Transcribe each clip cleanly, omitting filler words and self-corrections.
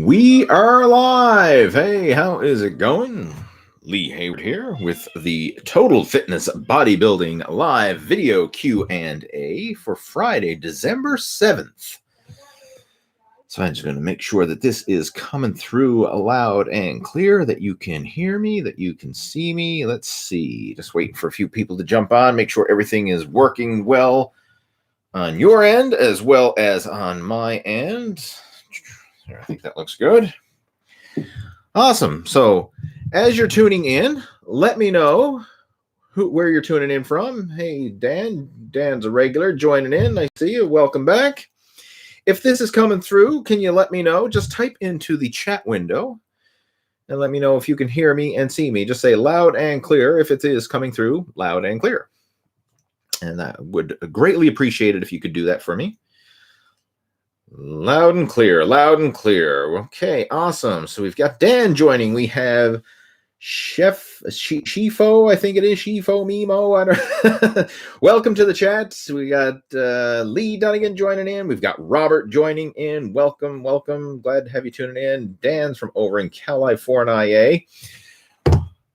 We are live. Hey, how is it going? Lee Hayward here with the Total Fitness Bodybuilding live video Q&A for Friday, December 7th. So I'm just going to make sure that this is coming through loud and clear, that you can hear me, that you can see me. Let's see. Just waiting for a few people to jump on, make sure everything is working well on your end as well as on my end. I think that looks good. Awesome. So as you're tuning in, let me know where you're tuning in from. Hey, Dan. Dan's a regular joining in. I see you. Welcome back. If this is coming through, can you let me know? Just type into the chat window and let me know if you can hear me and see me. Just say loud and clear if it is coming through loud and clear. And I would greatly appreciate it if you could do that for me. Loud and clear, loud and clear. Okay, awesome. So we've got Dan joining. We have Chef Shifo, I think it is Shifo Mimo. I don't Welcome to the chat. We got Lee Dunnigan joining in. We've got Robert joining in. Welcome, welcome. Glad to have you tuning in. Dan's from over in California.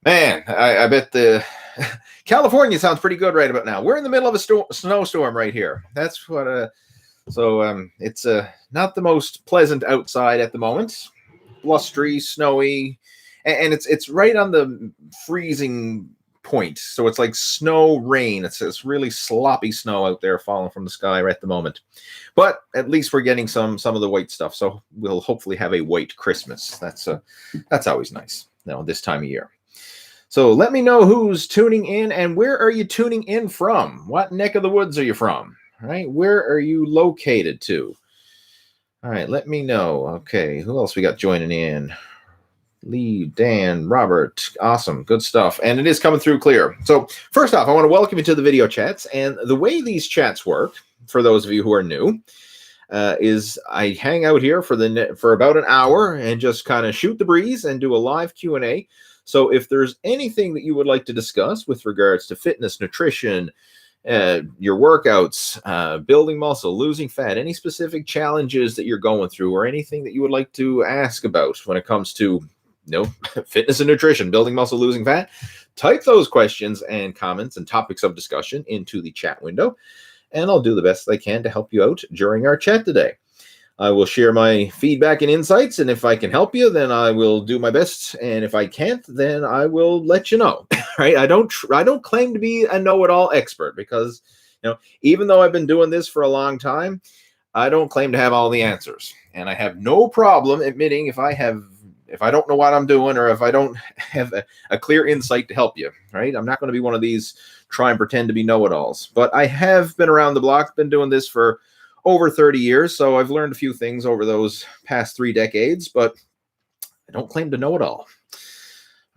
Man, I bet the California sounds pretty good right about now. We're in the middle of a snowstorm right here. That's what. So it's not the most pleasant outside at the moment. Blustery, snowy, and it's right on the freezing point. So it's like snow rain. It's really sloppy snow out there falling from the sky right at the moment. But at least we're getting some of the white stuff. So we'll hopefully have a white Christmas. That's always nice, this time of year. So let me know who's tuning in and where are you tuning in from? What neck of the woods are you from? All right, where are you located to? All right, let me know. Okay, who else we got joining in? Lee, Dan, Robert. Awesome, good stuff. And it is coming through clear. So first off, I want to welcome you to the video chats. And the way these chats work, for those of you who are new, is I hang out here for about an hour and just kind of shoot the breeze and do a live Q&A. So if there's anything that you would like to discuss with regards to fitness, nutrition, your workouts, building muscle, losing fat, any specific challenges that you're going through, or anything that you would like to ask about when it comes to fitness and nutrition, building muscle, losing fat, type those questions and comments and topics of discussion into the chat window, and I'll do the best I can to help you out during our chat today. I will share my feedback and insights, and if I can help you, then I will do my best, and if I can't, then I will let you know. Right? I don't claim to be a know-it-all expert because, even though I've been doing this for a long time, I don't claim to have all the answers, and I have no problem admitting if I don't know what I'm doing or if I don't have a clear insight to help you. Right? I'm not going to be one of these try and pretend to be know-it-alls, but I have been around the block, been doing this for over 30 years, so I've learned a few things over those past 3 decades, but I don't claim to know it all.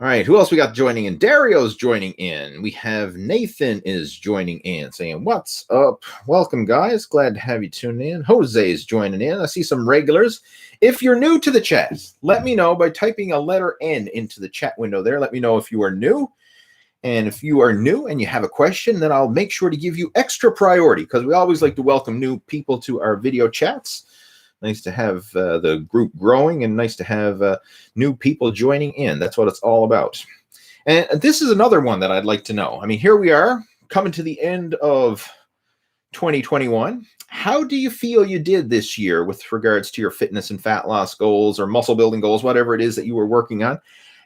All right, who else we got joining in? Dario's joining in. We have Nathan is joining in, saying, what's up? Welcome, guys. Glad to have you tune in. Jose is joining in. I see some regulars. If you're new to the chat, let me know by typing a letter N into the chat window there. Let me know if you are new. And if you are new and you have a question, then I'll make sure to give you extra priority because we always like to welcome new people to our video chats. Nice to have the group growing and nice to have new people joining in. That's what it's all about. And this is another one that I'd like to know. I mean, here we are coming to the end of 2021. How do you feel you did this year with regards to your fitness and fat loss goals or muscle building goals, whatever it is that you were working on?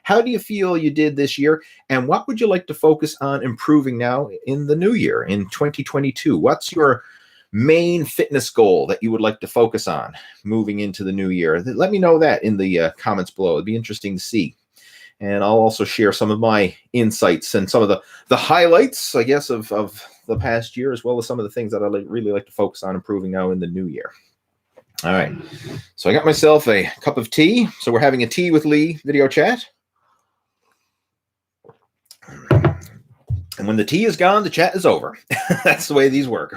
How do you feel you did this year? And what would you like to focus on improving now in the new year, in 2022? What's your main fitness goal that you would like to focus on moving into the new year? Let me know that in the comments below. It'd be interesting to see. And I'll also share some of my insights and some of the highlights, I guess, of the past year, as well as some of the things that I really like to focus on improving now in the new year. All right. So I got myself a cup of tea. So we're having a tea with Lee video chat. And when the tea is gone, the chat is over. That's the way these work,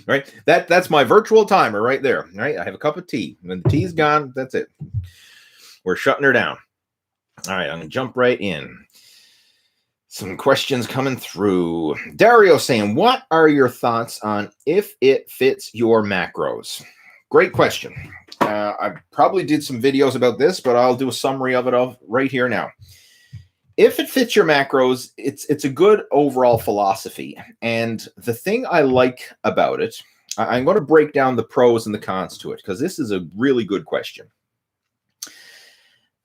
right? That's my virtual timer right there, right? I have a cup of tea. When the tea is gone, that's it. We're shutting her down. All right, I'm going to jump right in. Some questions coming through. Dario saying, what are your thoughts on if it fits your macros? Great question. I probably did some videos about this, but I'll do a summary of it right here now. If it fits your macros, it's a good overall philosophy. And the thing I like about it, I'm going to break down the pros and the cons to it, because this is a really good question.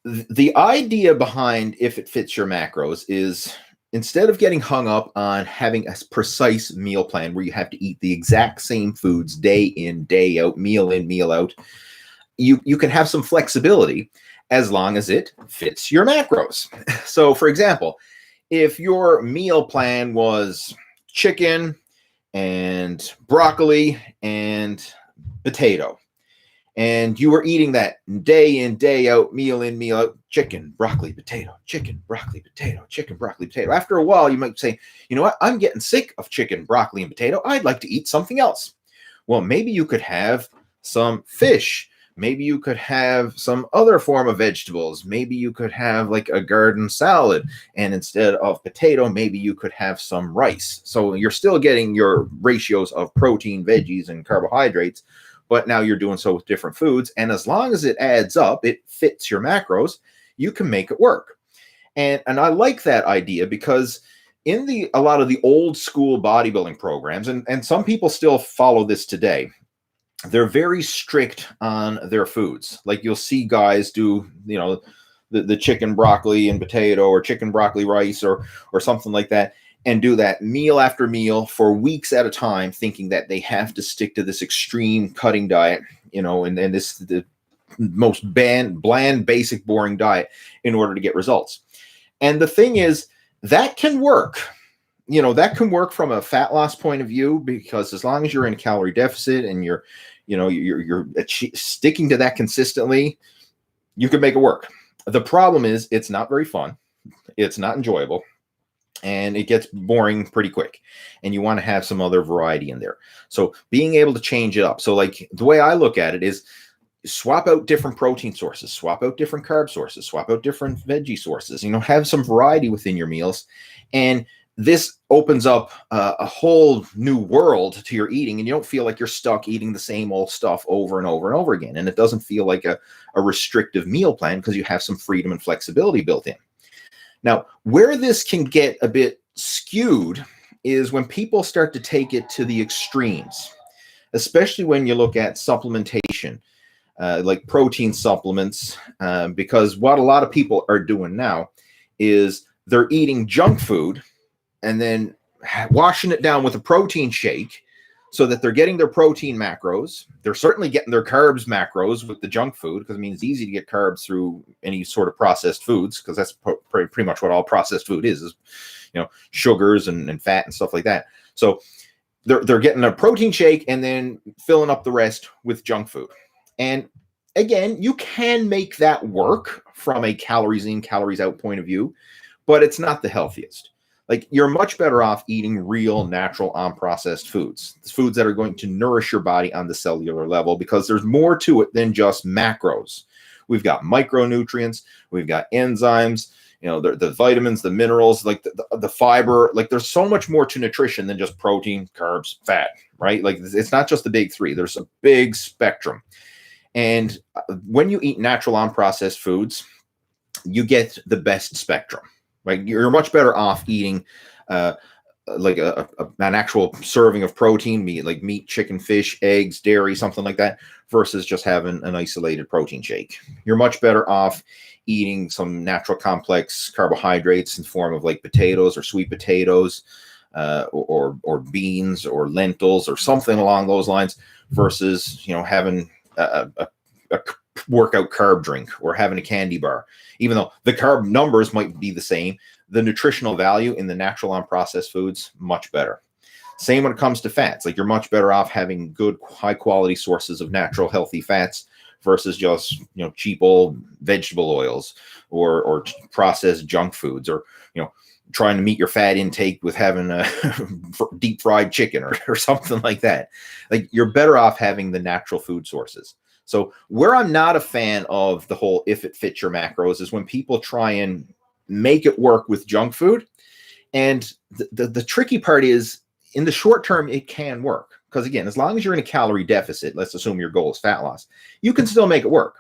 The idea behind if it fits your macros is, instead of getting hung up on having a precise meal plan where you have to eat the exact same foods day in, day out, meal in, meal out, you can have some flexibility as long as it fits your macros. So, for example, if your meal plan was chicken and broccoli and potato, and you were eating that day in, day out, meal in, meal out, chicken, broccoli, potato, chicken, broccoli, potato, chicken, broccoli, potato. After a while, you might say, you know what, I'm getting sick of chicken, broccoli, and potato. I'd like to eat something else. Well, maybe you could have some fish. Maybe you could have some other form of vegetables. Maybe you could have like a garden salad. And instead of potato, maybe you could have some rice. So you're still getting your ratios of protein, veggies, and carbohydrates, but now you're doing so with different foods. And as long as it adds up, it fits your macros, you can make it work. And I like that idea, because in a lot of the old school bodybuilding programs, and some people still follow this today, they're very strict on their foods. Like you'll see guys do, the chicken, broccoli, and potato, or chicken, broccoli, rice, or something like that, and do that meal after meal for weeks at a time, thinking that they have to stick to this extreme cutting diet, and this the most bland, basic, boring diet in order to get results. And the thing is, that can work. That can work from a fat loss point of view, because as long as you're in a calorie deficit and you're sticking to that consistently, you can make it work. The problem is, it's not very fun. It's not enjoyable. And it gets boring pretty quick. And you want to have some other variety in there. So being able to change it up. So like the way I look at it is, swap out different protein sources, swap out different carb sources, swap out different veggie sources, have some variety within your meals. And this opens up a whole new world to your eating, and you don't feel like you're stuck eating the same old stuff over and over and over again. And it doesn't feel like a restrictive meal plan, because you have some freedom and flexibility built in. Now, where this can get a bit skewed is when people start to take it to the extremes, especially when you look at supplementation, like protein supplements, because what a lot of people are doing now is they're eating junk food and then washing it down with a protein shake so that they're getting their protein macros. They're certainly getting their carbs macros with the junk food, because it's easy to get carbs through any sort of processed foods, because that's pretty much what all processed food is sugars and fat and stuff like that. So they're getting a protein shake and then filling up the rest with junk food. And again, you can make that work from a calories in, calories out point of view, but it's not the healthiest. Like, you're much better off eating real, natural, unprocessed foods that are going to nourish your body on the cellular level, because there's more to it than just macros. We've got micronutrients, we've got enzymes, the vitamins, the minerals, like the fiber. Like, there's so much more to nutrition than just protein, carbs, fat, right? Like, it's not just the big three. There's a big spectrum. And when you eat natural, unprocessed foods, you get the best spectrum. Like, you're much better off eating like an actual serving of protein, like meat, chicken, fish, eggs, dairy, something like that, versus just having an isolated protein shake. You're much better off eating some natural complex carbohydrates in the form of like potatoes or sweet potatoes, or beans or lentils or something along those lines, versus having a workout carb drink or having a candy bar. Even though the carb numbers might be the same, the nutritional value in the natural unprocessed foods, much better. Same when it comes to fats. Like, you're much better off having good, high quality sources of natural, healthy fats versus just, cheap old vegetable oils or processed junk foods, or, trying to meet your fat intake with having a deep fried chicken or something like that. Like, you're better off having the natural food sources. So where I'm not a fan of the whole if it fits your macros is when people try and make it work with junk food. And the tricky part is, in the short term, it can work, Because again, as long as you're in a calorie deficit, let's assume your goal is fat loss, you can still make it work.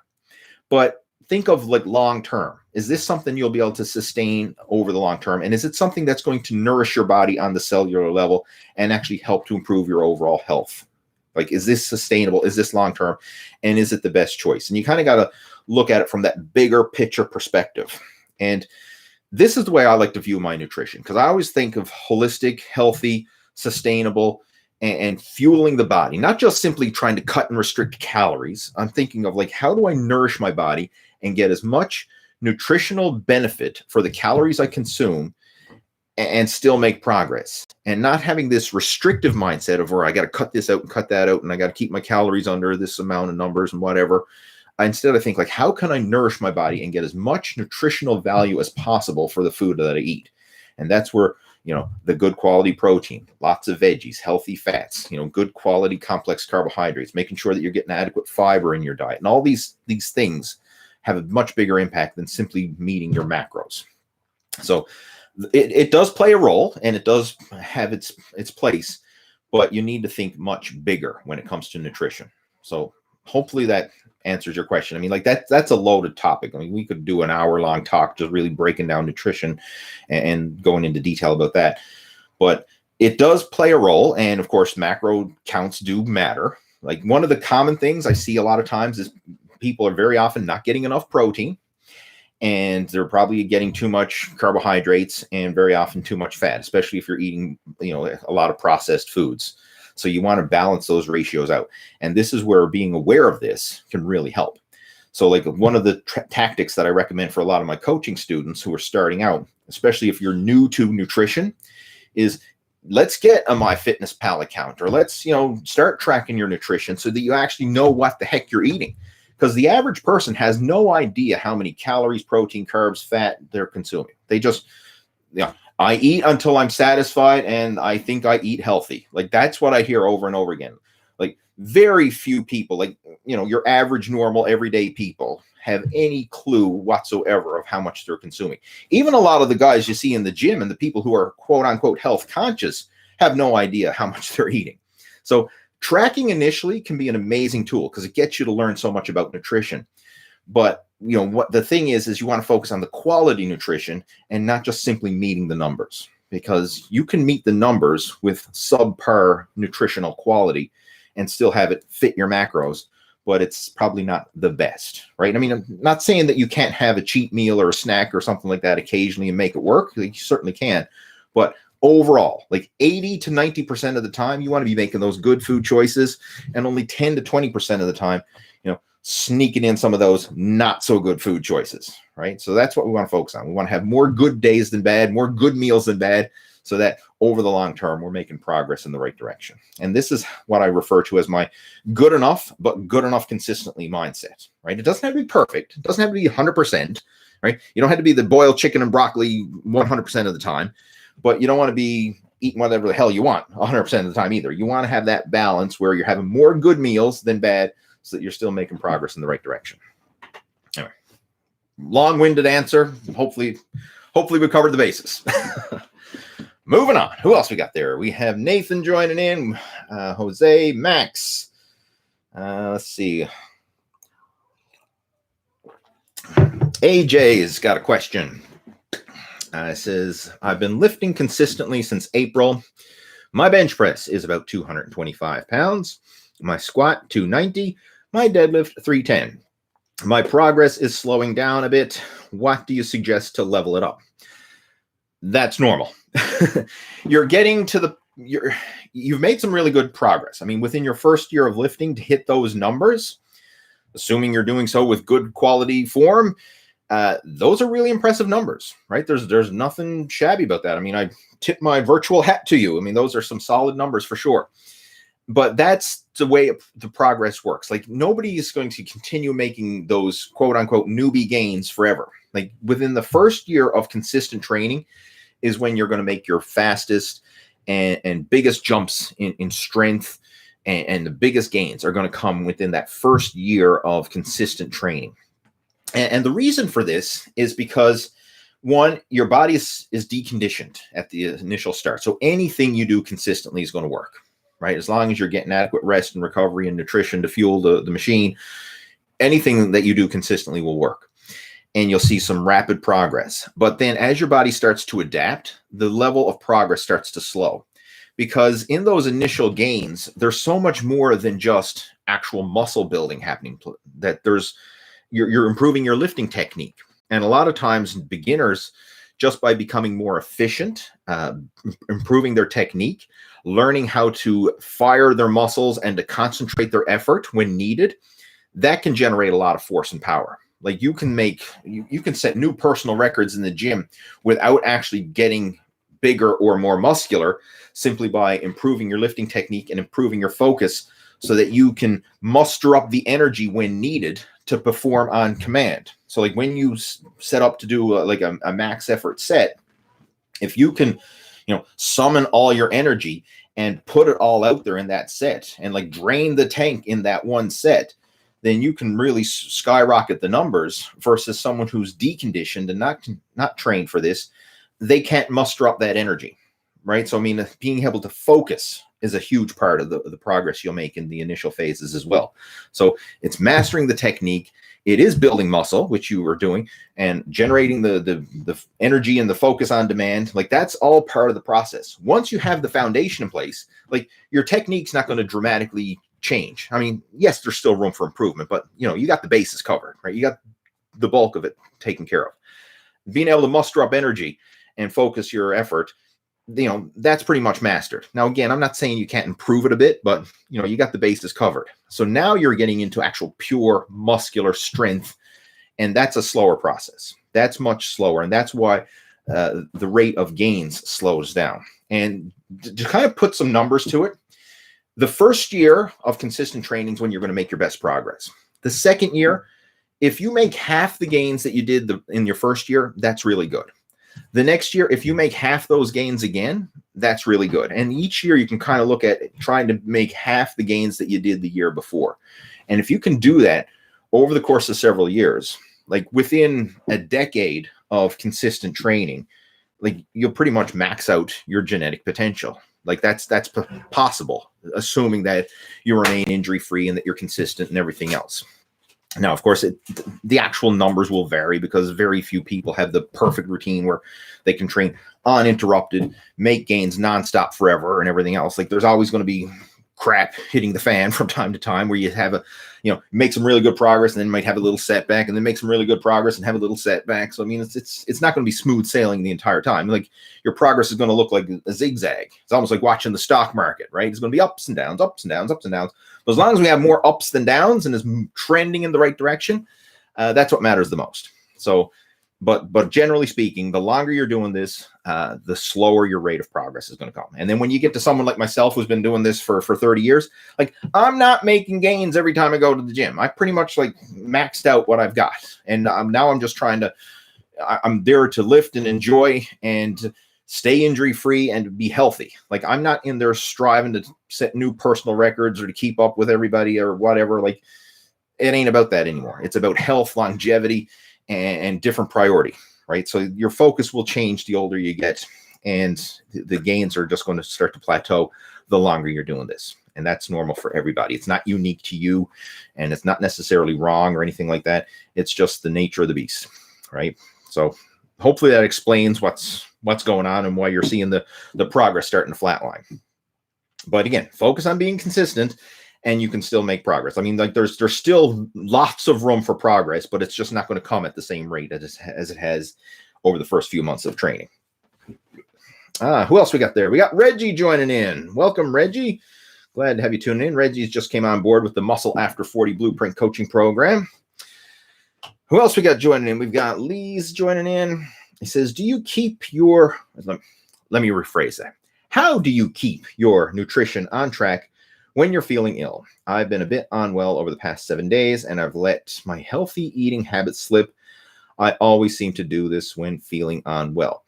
But think of like long term. Is this something you'll be able to sustain over the long term? And is it something that's going to nourish your body on the cellular level and actually help to improve your overall health? Like, is this sustainable? Is this long term? And is it the best choice? And you kind of got to look at it from that bigger picture perspective. And this is the way I like to view my nutrition, because I always think of holistic, healthy, sustainable, and fueling the body, not just simply trying to cut and restrict calories. I'm thinking of like, how do I nourish my body and get as much nutritional benefit for the calories I consume and still make progress, and not having this restrictive mindset of where I got to cut this out and cut that out, and I got to keep my calories under this amount of numbers and whatever. Instead, I think like, how can I nourish my body and get as much nutritional value as possible for the food that I eat? And that's where, you know, the good quality protein, lots of veggies, healthy fats, you know, good quality complex carbohydrates, making sure that you're getting adequate fiber in your diet. And all these things have a much bigger impact than simply meeting your macros. So it does play a role, and it does have its place, but you need to think much bigger when it comes to nutrition. So hopefully that answers your question. I mean, like that's a loaded topic. I mean, we could do an hour-long talk just really breaking down nutrition and going into detail about that. But it does play a role, and of course, macro counts do matter. Like, one of the common things I see a lot of times is people are very often not getting enough protein, and they're probably getting too much carbohydrates and very often too much fat, especially if you're eating, you know, a lot of processed foods. So you want to balance those ratios out. And this is where being aware of this can really help. So like, one of the tactics that I recommend for a lot of my coaching students who are starting out, especially if you're new to nutrition, is let's get a MyFitnessPal account, or let's, you know, start tracking your nutrition so that you actually know what the heck you're eating. Because the average person has no idea how many calories, protein, carbs, fat they're consuming. They just, you know, I eat until I'm satisfied and I think I eat healthy. Like, that's what I hear over and over again. Like, very few people, like, you know, your average, normal, everyday people have any clue whatsoever of how much they're consuming. Even a lot of the guys you see in the gym and the people who are quote unquote health conscious have no idea how much they're eating. So tracking initially can be an amazing tool because it gets you to learn so much about nutrition. But, you know, what the thing is you want to focus on the quality nutrition and not just simply meeting the numbers, because you can meet the numbers with subpar nutritional quality and still have it fit your macros, but it's probably not the best, right? I mean, I'm not saying that you can't have a cheat meal or a snack or something like that occasionally and make it work. You certainly can. But overall, like 80 to 90% of the time, you want to be making those good food choices, and only 10 to 20% of the time, you know, sneaking in some of those not so good food choices, right? So that's what we want to focus on. We want to have more good days than bad, more good meals than bad, so that over the long term, we're making progress in the right direction. And this is what I refer to as my good enough, but good enough consistently mindset, right? It doesn't have to be perfect. It doesn't have to be 100%, right? You don't have to be the boiled chicken and broccoli 100% of the time, but you don't want to be eating whatever the hell you want 100% of the time either. You want to have that balance where you're having more good meals than bad, so that you're still making progress in the right direction. Anyway, long-winded answer. Hopefully we covered the bases. Moving on. Who else we got there? We have Nathan joining in, Jose, Max. Let's see. AJ's got a question. It says, I've been lifting consistently since April. My bench press is about 225 pounds. My squat, 290. My deadlift, 310. My progress is slowing down a bit. What do you suggest to level it up? That's normal. You're getting to you've made some really good progress. I mean, within your first year of lifting, to hit those numbers, assuming you're doing so with good quality form, those are really impressive numbers, right? There's nothing shabby about that. I mean, I tip my virtual hat to you. I mean, those are some solid numbers for sure. But that's the way the progress works. Like, nobody is going to continue making those quote unquote newbie gains forever. Like, within the first year of consistent training is when you're going to make your fastest and biggest jumps in strength, and the biggest gains are going to come within that first year of consistent training. And the reason for this is because, one, your body is deconditioned at the initial start. So anything you do consistently is going to work. right? As long as you're getting adequate rest and recovery and nutrition to fuel the machine, anything that you do consistently will work. And you'll see some rapid progress. But then as your body starts to adapt, the level of progress starts to slow. Because in those initial gains, there's so much more than just actual muscle building happening. That you're improving your lifting technique. And a lot of times beginners, just by becoming more efficient, improving their technique, learning how to fire their muscles and to concentrate their effort when needed, that can generate a lot of force and power. Like you can set new personal records in the gym without actually getting bigger or more muscular, simply by improving your lifting technique and improving your focus so that you can muster up the energy when needed to perform on command. So like when you set up to do a max effort set, if you can, summon all your energy and put it all out there in that set and like drain the tank in that one set, then you can really skyrocket the numbers versus someone who's deconditioned and not trained for this. They can't muster up that energy, right? So, I mean, being able to focus is a huge part of the progress you'll make in the initial phases as well. So it's mastering the technique. It is building muscle, which you were doing, and generating the energy and the focus on demand. Like that's all part of the process. Once you have the foundation in place, like your technique's not going to dramatically change. I mean, yes, there's still room for improvement, but you got the bases covered, right? You got the bulk of it taken care of. Being able to muster up energy and focus your effort, that's pretty much mastered. Now, again, I'm not saying you can't improve it a bit, but you got the bases covered. So now you're getting into actual pure muscular strength, and that's a slower process. That's much slower, and that's why the rate of gains slows down. And to kind of put some numbers to it, the first year of consistent training is when you're going to make your best progress. The second year, if you make half the gains that you did in your first year, that's really good. The next year, if you make half those gains again, that's really good. And each year you can kind of look at trying to make half the gains that you did the year before. And if you can do that over the course of several years, like within a decade of consistent training, like you'll pretty much max out your genetic potential. Like that's possible, assuming that you remain injury-free and that you're consistent and everything else. Now, of course, the actual numbers will vary because very few people have the perfect routine where they can train uninterrupted, make gains nonstop forever and everything else. Like there's always going to be crap hitting the fan from time to time where you have make some really good progress and then might have a little setback and then make some really good progress and have a little setback. So, I mean, it's not going to be smooth sailing the entire time. Like your progress is going to look like a zigzag. It's almost like watching the stock market, right? It's going to be ups and downs, ups and downs, ups and downs. But as long as we have more ups than downs and is trending in the right direction, that's what matters the most. So, but generally speaking, the longer you're doing this, the slower your rate of progress is going to come. And then when you get to someone like myself who's been doing this for 30 years, like I'm not making gains every time I go to the gym. I pretty much like maxed out what I've got. And now I'm just I'm there to lift and enjoy and stay injury-free and be healthy. Like I'm not in there striving to set new personal records or to keep up with everybody or whatever. Like it ain't about that anymore. It's about health, longevity, and different priority, right? So your focus will change the older you get, and the gains are just going to start to plateau the longer you're doing this. And that's normal for everybody. It's not unique to you, and it's not necessarily wrong or anything like that. It's just the nature of the beast, right? So hopefully that explains what's going on and why you're seeing the progress starting to flatline. But again, focus on being consistent, and you can still make progress. I mean, like there's still lots of room for progress, but it's just not going to come at the same rate as it has over the first few months of training. Who else we got there? We got Reggie joining in. Welcome, Reggie. Glad to have you tuning in. Reggie's just came on board with the Muscle After 40 Blueprint Coaching Program. Who else we got joining in? We've got Lee's joining in. He says, do you keep your, let me rephrase that. How do you keep your nutrition on track when you're feeling ill? I've been a bit unwell over the past 7 days, and I've let my healthy eating habits slip. I always seem to do this when feeling unwell.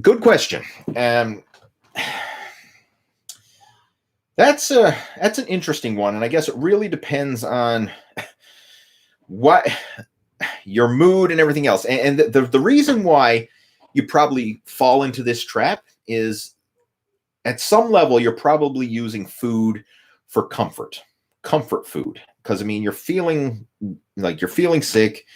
Good question. That's an interesting one, and I guess it really depends on what your mood and everything else. And the reason why you probably fall into this trap is at some level, you're probably using food for comfort food. Because I mean, you're feeling sick.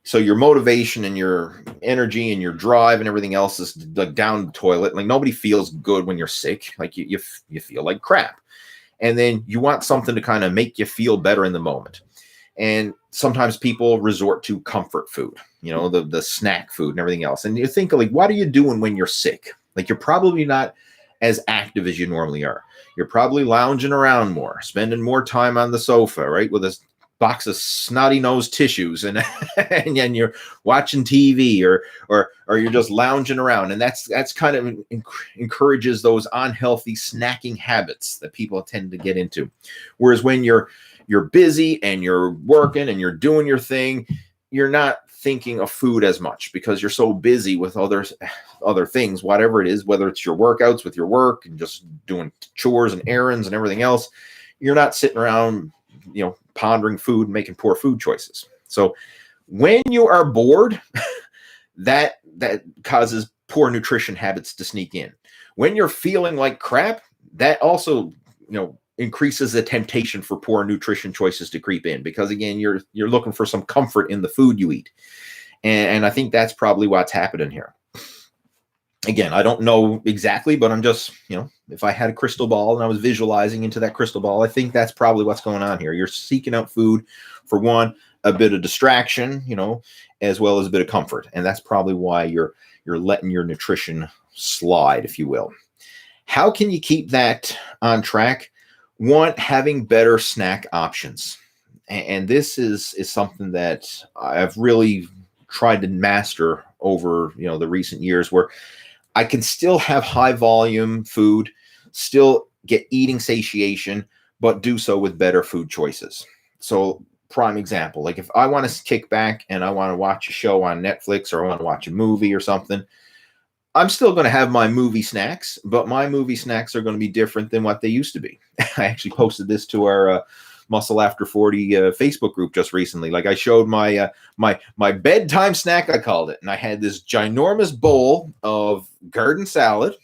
So your motivation and your energy and your drive and everything else is like down the toilet. Like nobody feels good when you're sick. Like you feel like crap. And then you want something to kind of make you feel better in the moment. And sometimes people resort to comfort food, the snack food and everything else. And you think like, what are you doing when you're sick? Like you're probably not as active as you normally are. You're probably lounging around more, spending more time on the sofa, right? With a box of snotty nose tissues and and you're watching TV or you're just lounging around. And that's kind of encourages those unhealthy snacking habits that people tend to get into. Whereas when you're busy and you're working and you're doing your thing, you're not thinking of food as much because you're so busy with other things, whatever it is, whether it's your workouts with your work and just doing chores and errands and everything else. You're not sitting around, pondering food and making poor food choices. So when you are bored, that causes poor nutrition habits to sneak in. When you're feeling like crap, that also, increases the temptation for poor nutrition choices to creep in, because again, you're looking for some comfort in the food you eat. And I think that's probably what's happening here. Again, I don't know exactly, but I'm just, if I had a crystal ball and I was visualizing into that crystal ball, I think that's probably what's going on here. You're seeking out food for one, a bit of distraction, as well as a bit of comfort. And that's probably why you're letting your nutrition slide, if you will. How can you keep that on track? One, having better snack options. And this is something that I've really tried to master over, the recent years, where I can still have high volume food, still get eating satiation, but do so with better food choices. So prime example, like if I want to kick back and I want to watch a show on Netflix or I want to watch a movie or something, I'm still going to have my movie snacks, but my movie snacks are going to be different than what they used to be. I actually posted this to our Muscle After 40 Facebook group just recently. Like I showed my my bedtime snack, I called it, and I had this ginormous bowl of garden salad,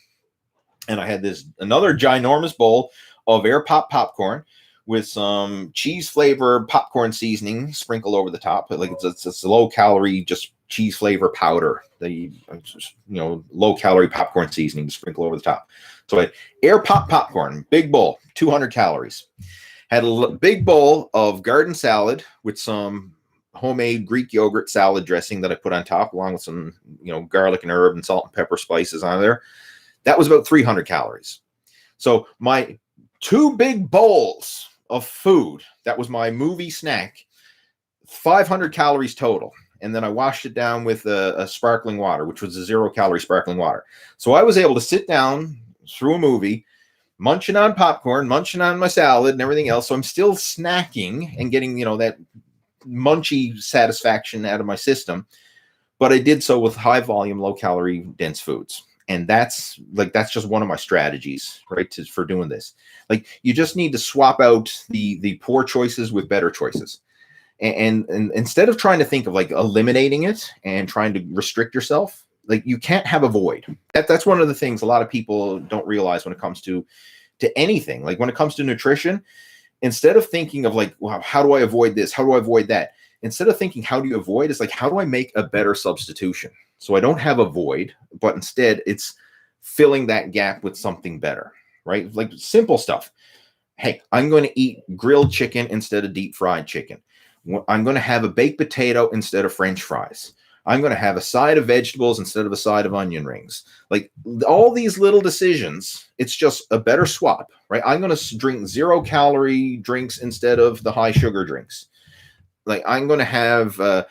and I had this another ginormous bowl of air pop popcorn with some cheese flavor popcorn seasoning sprinkled over the top. Like it's a low calorie, just cheese flavor powder, low calorie popcorn seasoning to sprinkle over the top. So I had air pop popcorn, big bowl, 200 calories. Had a big bowl of garden salad with some homemade Greek yogurt salad dressing that I put on top, along with some, garlic and herb and salt and pepper spices on there. That was about 300 calories. So my two big bowls of food, that was my movie snack, 500 calories total. And then I washed it down with a sparkling water, which was a 0-calorie sparkling water. So I was able to sit down through a movie, munching on popcorn, munching on my salad and everything else. So I'm still snacking and getting, that munchy satisfaction out of my system. But I did so with high volume, low calorie, dense foods. And that's just one of my strategies, right, for doing this. Like you just need to swap out the poor choices with better choices. And instead of trying to think of like eliminating it and trying to restrict yourself, like you can't have a void. That's one of the things a lot of people don't realize when it comes to anything. Like when it comes to nutrition, instead of thinking of like, wow, how do I avoid this? How do I avoid that? Instead of thinking, how do you avoid? It's like, how do I make a better substitution? So I don't have a void, but instead it's filling that gap with something better, right? Like simple stuff. Hey, I'm going to eat grilled chicken instead of deep fried chicken. I'm going to have a baked potato instead of French fries. I'm going to have a side of vegetables instead of a side of onion rings. Like all these little decisions, it's just a better swap, right? I'm going to drink 0-calorie drinks instead of the high sugar drinks. Like I'm going to have a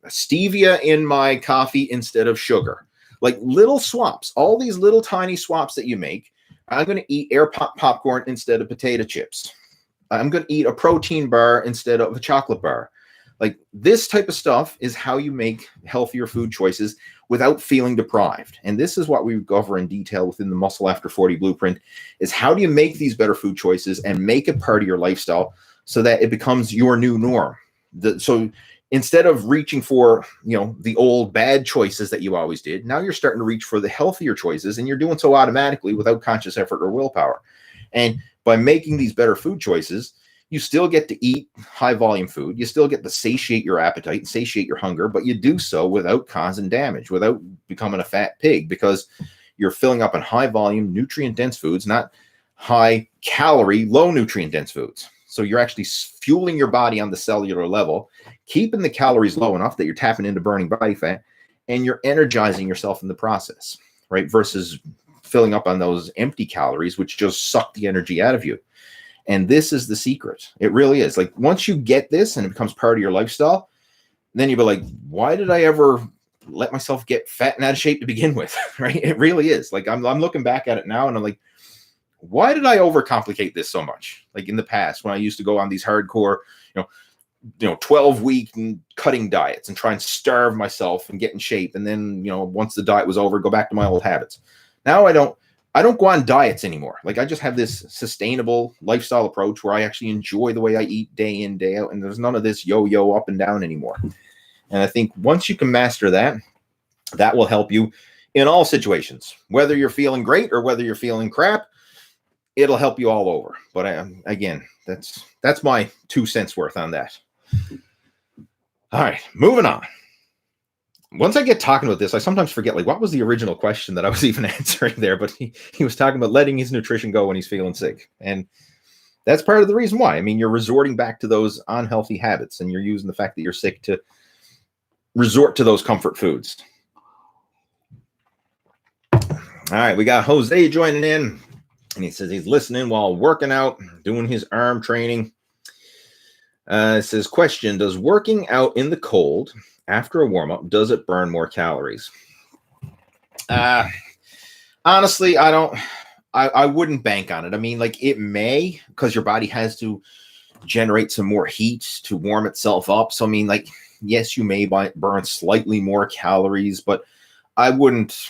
stevia in my coffee instead of sugar. Like little swaps, all these little tiny swaps that you make. I'm going to eat air pop popcorn instead of potato chips. I'm going to eat a protein bar instead of a chocolate bar. Like this type of stuff is how you make healthier food choices without feeling deprived. And this is what we cover in detail within the Muscle After 40 blueprint, is how do you make these better food choices and make it part of your lifestyle so that it becomes your new norm. So instead of reaching for, the old bad choices that you always did, now you're starting to reach for the healthier choices, and you're doing so automatically without conscious effort or willpower. And by making these better food choices, you still get to eat high volume food. You still get to satiate your appetite and satiate your hunger, but you do so without causing damage, without becoming a fat pig, because you're filling up on high volume, nutrient dense foods, not high calorie, low nutrient dense foods. So you're actually fueling your body on the cellular level, keeping the calories low enough that you're tapping into burning body fat, and you're energizing yourself in the process, right? Versus filling up on those empty calories, which just suck the energy out of you. And this is the secret. It really is. Like, once you get this and it becomes part of your lifestyle, then you'll be like, why did I ever let myself get fat and out of shape to begin with? Right? It really is. Like, I'm looking back at it now and I'm like, why did I overcomplicate this so much? Like in the past, when I used to go on these hardcore, 12-week cutting diets and try and starve myself and get in shape. And then, once the diet was over, go back to my old habits. Now I don't go on diets anymore. Like, I just have this sustainable lifestyle approach where I actually enjoy the way I eat day in, day out. And there's none of this yo-yo up and down anymore. And I think once you can master that, that will help you in all situations, whether you're feeling great or whether you're feeling crap. It'll help you all over. But again, that's my 2 cents worth on that. All right, moving on. Once I get talking about this, I sometimes forget, like, what was the original question that I was even answering there? But he was talking about letting his nutrition go when he's feeling sick. And that's part of the reason why. I mean, you're resorting back to those unhealthy habits, and you're using the fact that you're sick to resort to those comfort foods. All right, we got Jose joining in. And he says he's listening while working out, doing his arm training. It says, question, does working out in the cold after a warm-up, does it burn more calories? Honestly, I wouldn't bank on it. I mean, like, it may, because your body has to generate some more heat to warm itself up. So, I mean, like, yes, you may burn slightly more calories, but I wouldn't,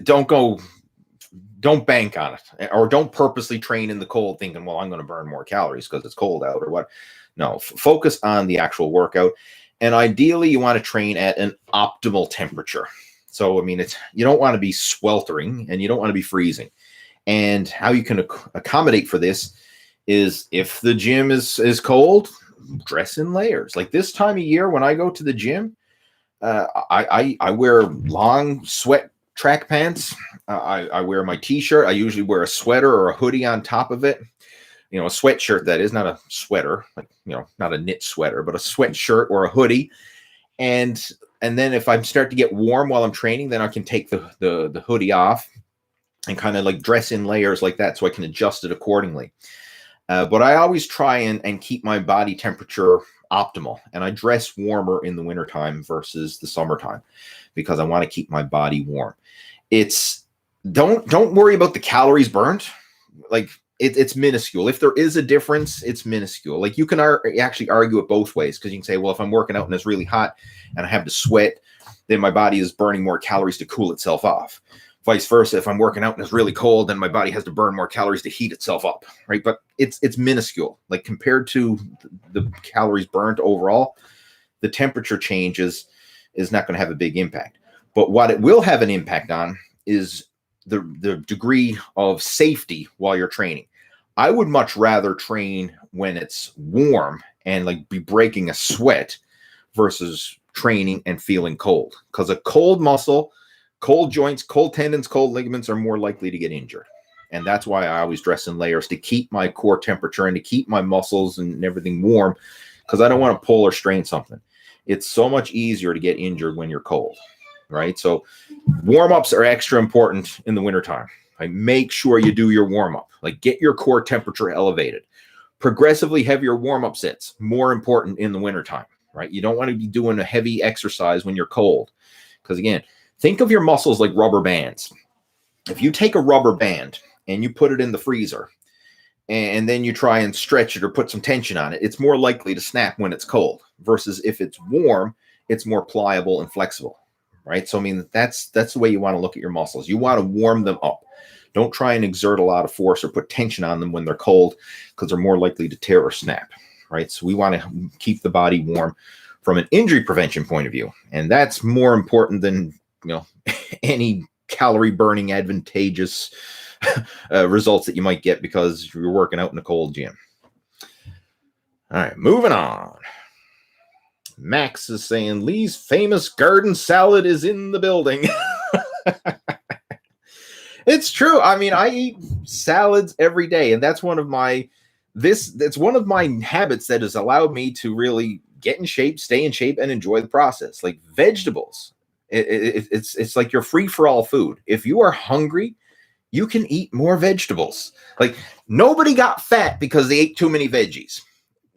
don't bank on it, or don't purposely train in the cold thinking, well, I'm going to burn more calories because it's cold out or what. No, focus on the actual workout. And ideally, you want to train at an optimal temperature. So, I mean, you don't want to be sweltering and you don't want to be freezing. And how you can accommodate for this is, if the gym is cold, dress in layers. Like this time of year, when I go to the gym, I wear long sweat track pants. I wear my t-shirt. I usually wear a sweater or a hoodie on top of it. A sweatshirt, that is, not a sweater, like, not a knit sweater, but a sweatshirt or a hoodie. And then if I start to get warm while I'm training, then I can take the hoodie off and kind of like dress in layers like that, so I can adjust it accordingly. But I always try and keep my body temperature optimal. And I dress warmer in the wintertime versus the summertime, because I want to keep my body warm. Don't worry about the calories burnt. Like, it's minuscule. If there is a difference, it's minuscule. Like, you can actually argue it both ways, because you can say, well, if I'm working out and it's really hot and I have to sweat, then my body is burning more calories to cool itself off. Vice versa, if I'm working out and it's really cold, then my body has to burn more calories to heat itself up, right? But it's minuscule. Like, compared to the calories burnt overall, the temperature changes is not going to have a big impact. But what it will have an impact on is the degree of safety while you're training. I would much rather train when it's warm and like be breaking a sweat versus training and feeling cold, because a cold muscle, cold joints, cold tendons, cold ligaments are more likely to get injured. And that's why I always dress in layers, to keep my core temperature and to keep my muscles and everything warm, because I don't want to pull or strain something. It's so much easier to get injured when you're cold, right? So warm-ups are extra important in the wintertime. Like, make sure you do your warm-up. Like, get your core temperature elevated. Progressively heavier warm-up sets, more important in the wintertime, right? You don't want to be doing a heavy exercise when you're cold, because, again, think of your muscles like rubber bands. If you take a rubber band and you put it in the freezer and then you try and stretch it or put some tension on it, it's more likely to snap when it's cold, versus if it's warm, it's more pliable and flexible, right? So, I mean, that's the way you want to look at your muscles. You want to warm them up. Don't try and exert a lot of force or put tension on them when they're cold, because they're more likely to tear or snap, right? So we want to keep the body warm from an injury prevention point of view. And that's more important than, any calorie burning advantageous results that you might get because you're working out in a cold gym. All right, moving on. Max is saying Lee's famous garden salad is in the building. It's true. I mean, I eat salads every day, and that's one of my habits that has allowed me to really get in shape, stay in shape, and enjoy the process. Like vegetables, it's like your free-for-all food. If you are hungry, you can eat more vegetables. Like nobody got fat because they ate too many veggies.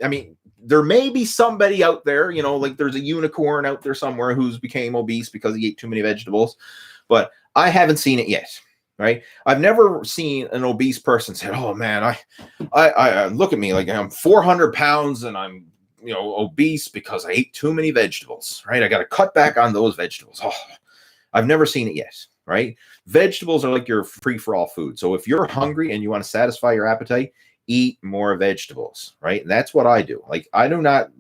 I mean, there may be somebody out there, like there's a unicorn out there somewhere who's became obese because he ate too many vegetables, but I haven't seen it yet. Right? I've never seen an obese person say, "Oh man, I look at me like I'm 400 pounds and I'm, obese because I ate too many vegetables." Right? I got to cut back on those vegetables. Oh, I've never seen it yet. Right? Vegetables are like your free-for-all food. So if you're hungry and you want to satisfy your appetite, eat more vegetables. Right? And that's what I do. Like I do not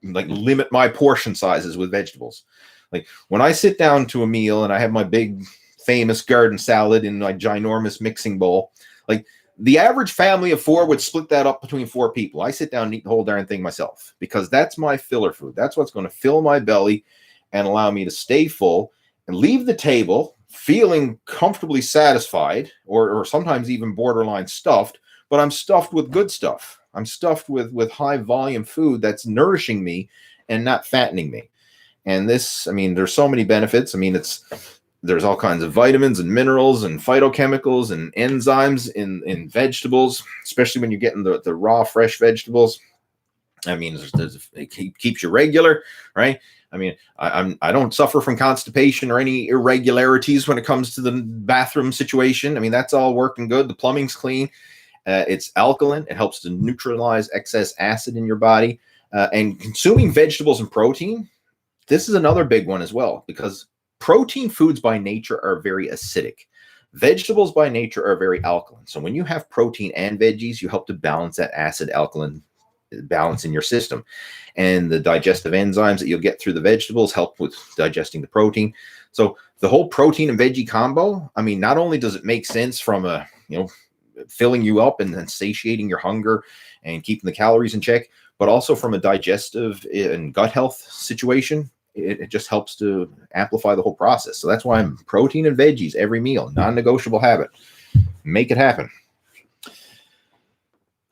limit my portion sizes with vegetables. Like when I sit down to a meal and I have my big famous garden salad in my ginormous mixing bowl, like the average family of 4 would split that up between 4 people. I sit down and eat the whole darn thing myself because that's my filler food. That's what's going to fill my belly and allow me to stay full and leave the table feeling comfortably satisfied or sometimes even borderline stuffed, but I'm stuffed with good stuff. I'm stuffed with high volume food that's nourishing me and not fattening me. And this, there's so many benefits. There's all kinds of vitamins and minerals and phytochemicals and enzymes in vegetables, especially when you're getting the raw, fresh vegetables. It keeps you regular, right? I don't suffer from constipation or any irregularities when it comes to the bathroom situation. That's all working good. The plumbing's clean. It's alkaline. It helps to neutralize excess acid in your body. And consuming vegetables and protein, this is another big one as well, because protein foods by nature are very acidic. Vegetables by nature are very alkaline. So when you have protein and veggies, you help to balance that acid-alkaline balance in your system. And the digestive enzymes that you'll get through the vegetables help with digesting the protein. So the whole protein and veggie combo, not only does it make sense from a, filling you up and then satiating your hunger and keeping the calories in check, but also from a digestive and gut health situation, it just helps to amplify the whole process. So that's why I'm protein and veggies every meal, non-negotiable habit. Make it happen.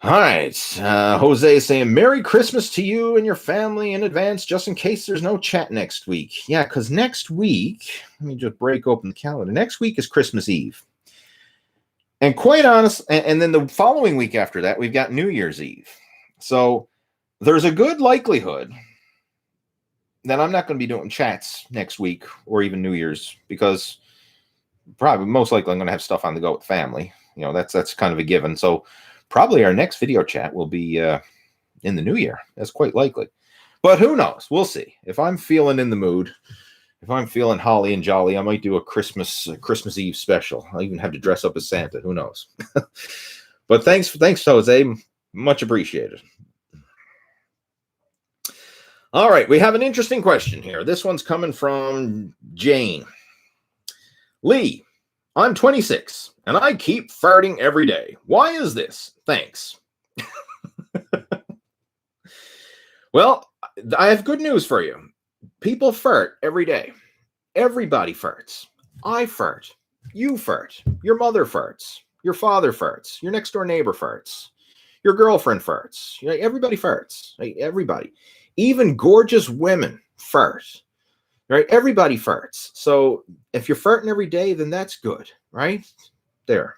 All right. Jose is saying, Merry Christmas to you and your family in advance, just in case there's no chat next week. Yeah, because next week, let me just break open the calendar. Next week is Christmas Eve. And quite honest, and then the following week after that, we've got New Year's Eve. So there's a good likelihood that I'm not going to be doing chats next week or even New Year's, because probably most likely I'm going to have stuff on the go with family. That's kind of a given. So probably our next video chat will be in the new year. That's quite likely. But who knows? We'll see. If I'm feeling in the mood, if I'm feeling holly and jolly, I might do a Christmas Eve special. I'll even have to dress up as Santa. Who knows? But thanks, Jose. Much appreciated. All right, we have an interesting question here. This one's coming from Jane. Lee, I'm 26, and I keep farting every day. Why is this? Thanks. Well, I have good news for you. People fart every day. Everybody farts. I fart. You fart. Your mother farts. Your father farts. Your next door neighbor farts. Your girlfriend farts. Everybody farts. Everybody. Even gorgeous women fart, right? Everybody farts. So if you're farting every day, then that's good, right? There.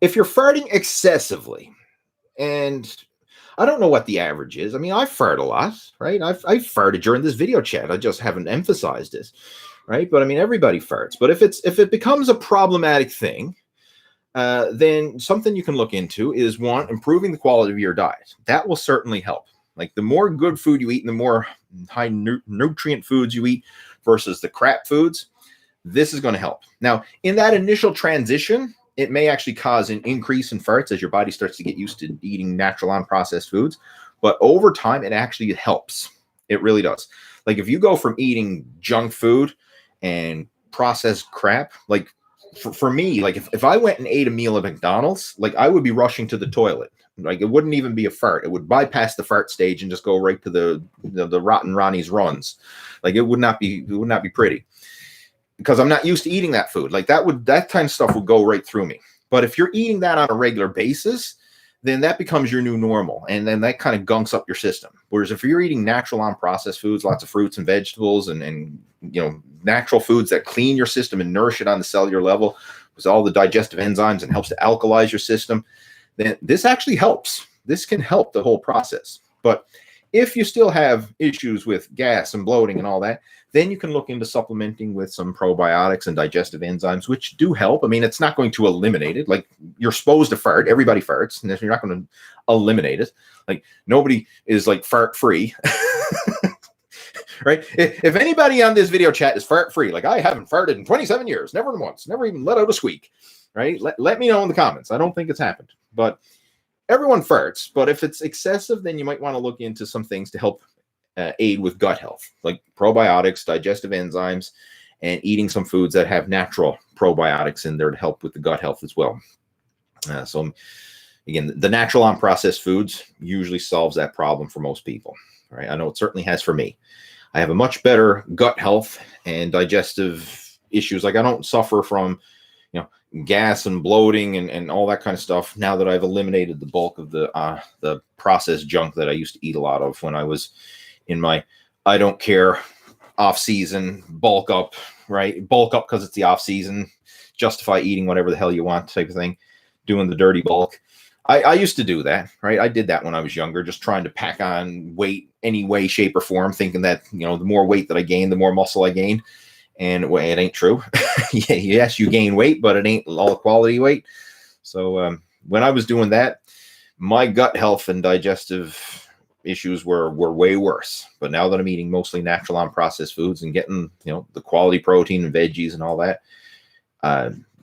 If you're farting excessively, and I don't know what the average is. I fart a lot, right? I farted during this video chat. I just haven't emphasized it, right? But everybody farts. But if it becomes a problematic thing, then something you can look into is, one, improving the quality of your diet. That will certainly help. Like the more good food you eat and the more high nutrient foods you eat versus the crap foods, this is going to help. Now, in that initial transition, it may actually cause an increase in farts as your body starts to get used to eating natural unprocessed foods. But over time, it actually helps. It really does. Like if you go from eating junk food and processed crap, like for me, like if I went and ate a meal at McDonald's, like I would be rushing to the toilet. Like it wouldn't even be a fart. It would bypass the fart stage and just go right to the rotten Ronnie's runs. Like it would not be pretty, because I'm not used to eating that food. Like that kind of stuff would go right through me. But if you're eating that on a regular basis, then that becomes your new normal. And then that kind of gunks up your system. Whereas if you're eating natural unprocessed foods, lots of fruits and vegetables and natural foods that clean your system and nourish it on the cellular level with all the digestive enzymes and helps to alkalize your system, then this actually helps. This can help the whole process. But if you still have issues with gas and bloating and all that, then you can look into supplementing with some probiotics and digestive enzymes, which do help. I mean, it's not going to eliminate it. Like you're supposed to fart. Everybody farts, and you're not going to eliminate it. Like nobody is like fart free. Right? If anybody on this video chat is fart free, like I haven't farted in 27 years, never once, never even let out a squeak, right? Let me know in the comments. I don't think it's happened, but everyone farts. But if it's excessive, then you might want to look into some things to help aid with gut health, like probiotics, digestive enzymes, and eating some foods that have natural probiotics in there to help with the gut health as well. So again, the natural unprocessed foods usually solves that problem for most people, right? I know it certainly has for me. I have a much better gut health and digestive issues. Like I don't suffer from, gas and bloating and all that kind of stuff now that I've eliminated the bulk of the processed junk that I used to eat a lot of when I was in my I don't care off season, bulk up, right? Bulk up because it's the off season, justify eating whatever the hell you want type of thing, doing the dirty bulk. I used to do that, right? I did that when I was younger, just trying to pack on weight any way, shape, or form, thinking that, the more weight that I gained, the more muscle I gained. And it ain't true. Yes, you gain weight, but it ain't all quality weight. So when I was doing that, my gut health and digestive issues were way worse. But now that I'm eating mostly natural unprocessed foods and getting, the quality protein and veggies and all that,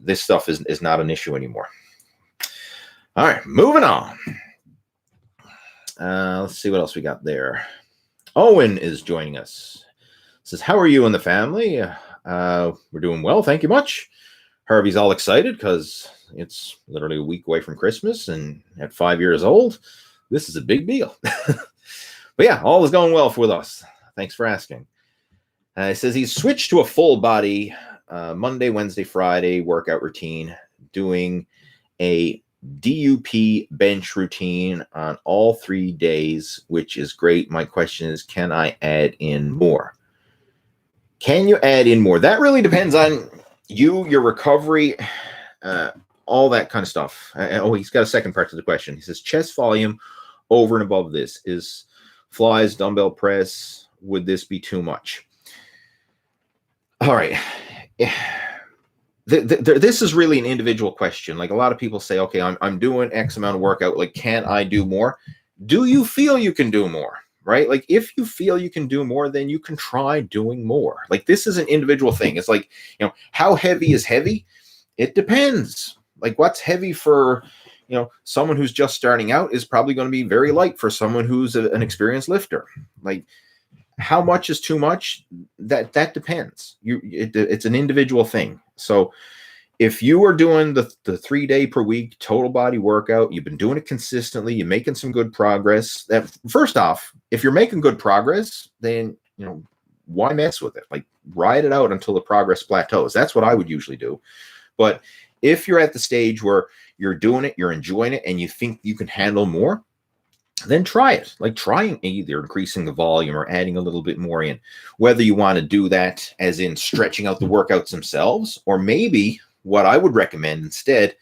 this stuff is not an issue anymore. All right, moving on. Let's see what else we got there. Owen is joining us. Says, how are you and the family? We're doing well, thank you much. Harvey's all excited because it's literally a week away from Christmas, and at 5 years old, this is a big deal. But yeah, all is going well with us. Thanks for asking. He says he's switched to a full body Monday, Wednesday, Friday workout routine, doing a DUP bench routine on all 3 days, which is great. My question is, can I add in more? Can you add in more? That really depends on you, your recovery, all that kind of stuff. He's got a second part to the question. He says, chest volume over and above this. Is flies, dumbbell press, would this be too much? All right. This is really an individual question. Like a lot of people say, okay, I'm doing X amount of workout. Like, can I do more? Do you feel you can do more? Right? Like if you feel you can do more, then you can try doing more. Like this is an individual thing. It's like, how heavy is heavy? It depends. Like what's heavy for, someone who's just starting out is probably going to be very light for someone who's an experienced lifter. Like how much is too much? That depends. It's an individual thing. So if you are doing the 3 day per week total body workout, you've been doing it consistently, you're making some good progress. That first off, if you're making good progress, then why mess with it? Like ride it out until the progress plateaus. That's what I would usually do. But if you're at the stage where you're doing it, you're enjoying it, and you think you can handle more, then try it. Like trying either increasing the volume or adding a little bit more in. Whether you want to do that as in stretching out the workouts themselves, or maybe what I would recommend instead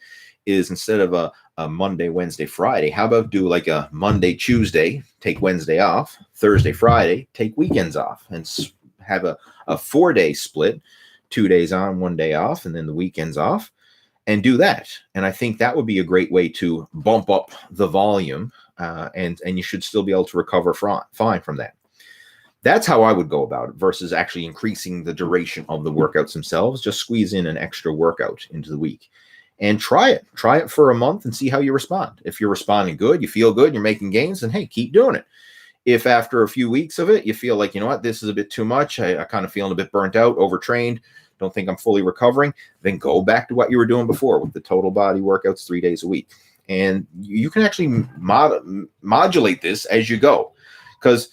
is instead of a Monday, Wednesday, Friday, how about do like a Monday, Tuesday, take Wednesday off, Thursday, Friday, take weekends off, and have a 4 day split, 2 days on, 1 day off, and then the weekends off, and do that. And I think that would be a great way to bump up the volume, and you should still be able to recover fine from that. That's how I would go about it versus actually increasing the duration of the workouts themselves. Just squeeze in an extra workout into the week and try it. Try it for a month and see how you respond. If you're responding good, you feel good, you're making gains, then hey, keep doing it. If after a few weeks of it, you feel like, you know what, this is a bit too much, I kind of feeling a bit burnt out, overtrained, don't think I'm fully recovering, then go back to what you were doing before with the total body workouts 3 days a week. And you can actually modulate this as you go, because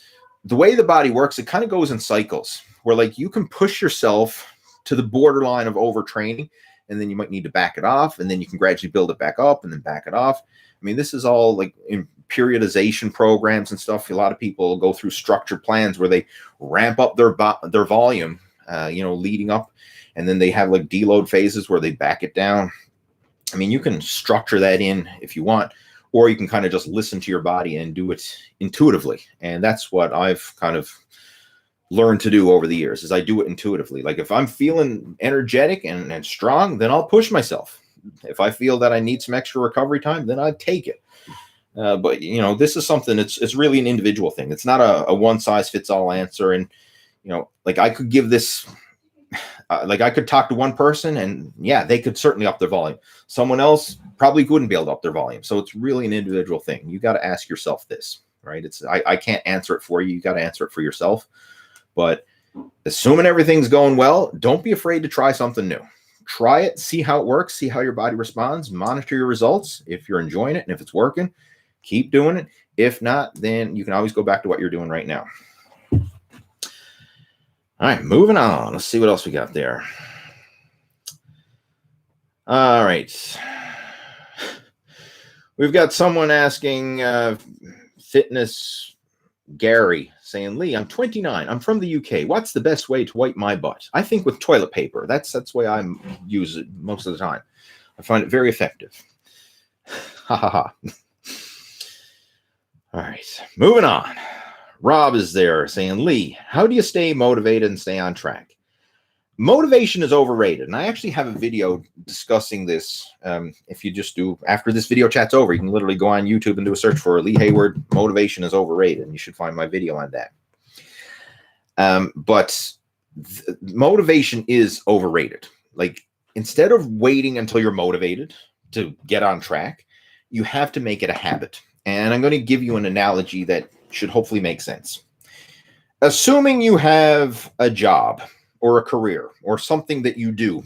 the way the body works, it kind of goes in cycles where like you can push yourself to the borderline of overtraining, and then you might need to back it off, and then you can gradually build it back up and then back it off. I mean, this is all like in periodization programs and stuff. A lot of people go through structured plans where they ramp up their volume, leading up, and then they have like deload phases where they back it down. I mean, you can structure that in if you want, or you can kind of just listen to your body and do it intuitively. And that's what I've kind of learned to do over the years, is I do it intuitively. Like if I'm feeling energetic and strong, then I'll push myself. If I feel that I need some extra recovery time, then I'd take it. But this is something, it's really an individual thing. It's not a one size fits all answer. And, like I could give this, like I could talk to one person and yeah, they could certainly up their volume. Someone else probably wouldn't be able to up their volume. So it's really an individual thing. You got to ask yourself this, right? I can't answer it for you. You got to answer it for yourself. But assuming everything's going well, don't be afraid to try something new. Try it, see how it works, see how your body responds, monitor your results. If you're enjoying it and if it's working, keep doing it. If not, then you can always go back to what you're doing right now. All right, moving on. Let's see what else we got there. All right. We've got someone asking, Fitness Gary, saying, Lee, I'm 29. I'm from the UK. What's the best way to wipe my butt? I think with toilet paper. That's the way I use it most of the time. I find it very effective. Ha ha ha. All right, moving on. Rob is there saying, Lee, how do you stay motivated and stay on track? Motivation is overrated. And I actually have a video discussing this. If you just do, after this video chat's over, you can literally go on YouTube and do a search for Lee Hayward, motivation is overrated. And you should find my video on that. But motivation is overrated. Like, instead of waiting until you're motivated to get on track, you have to make it a habit. And I'm going to give you an analogy that should hopefully make sense. Assuming you have a job or a career or something that you do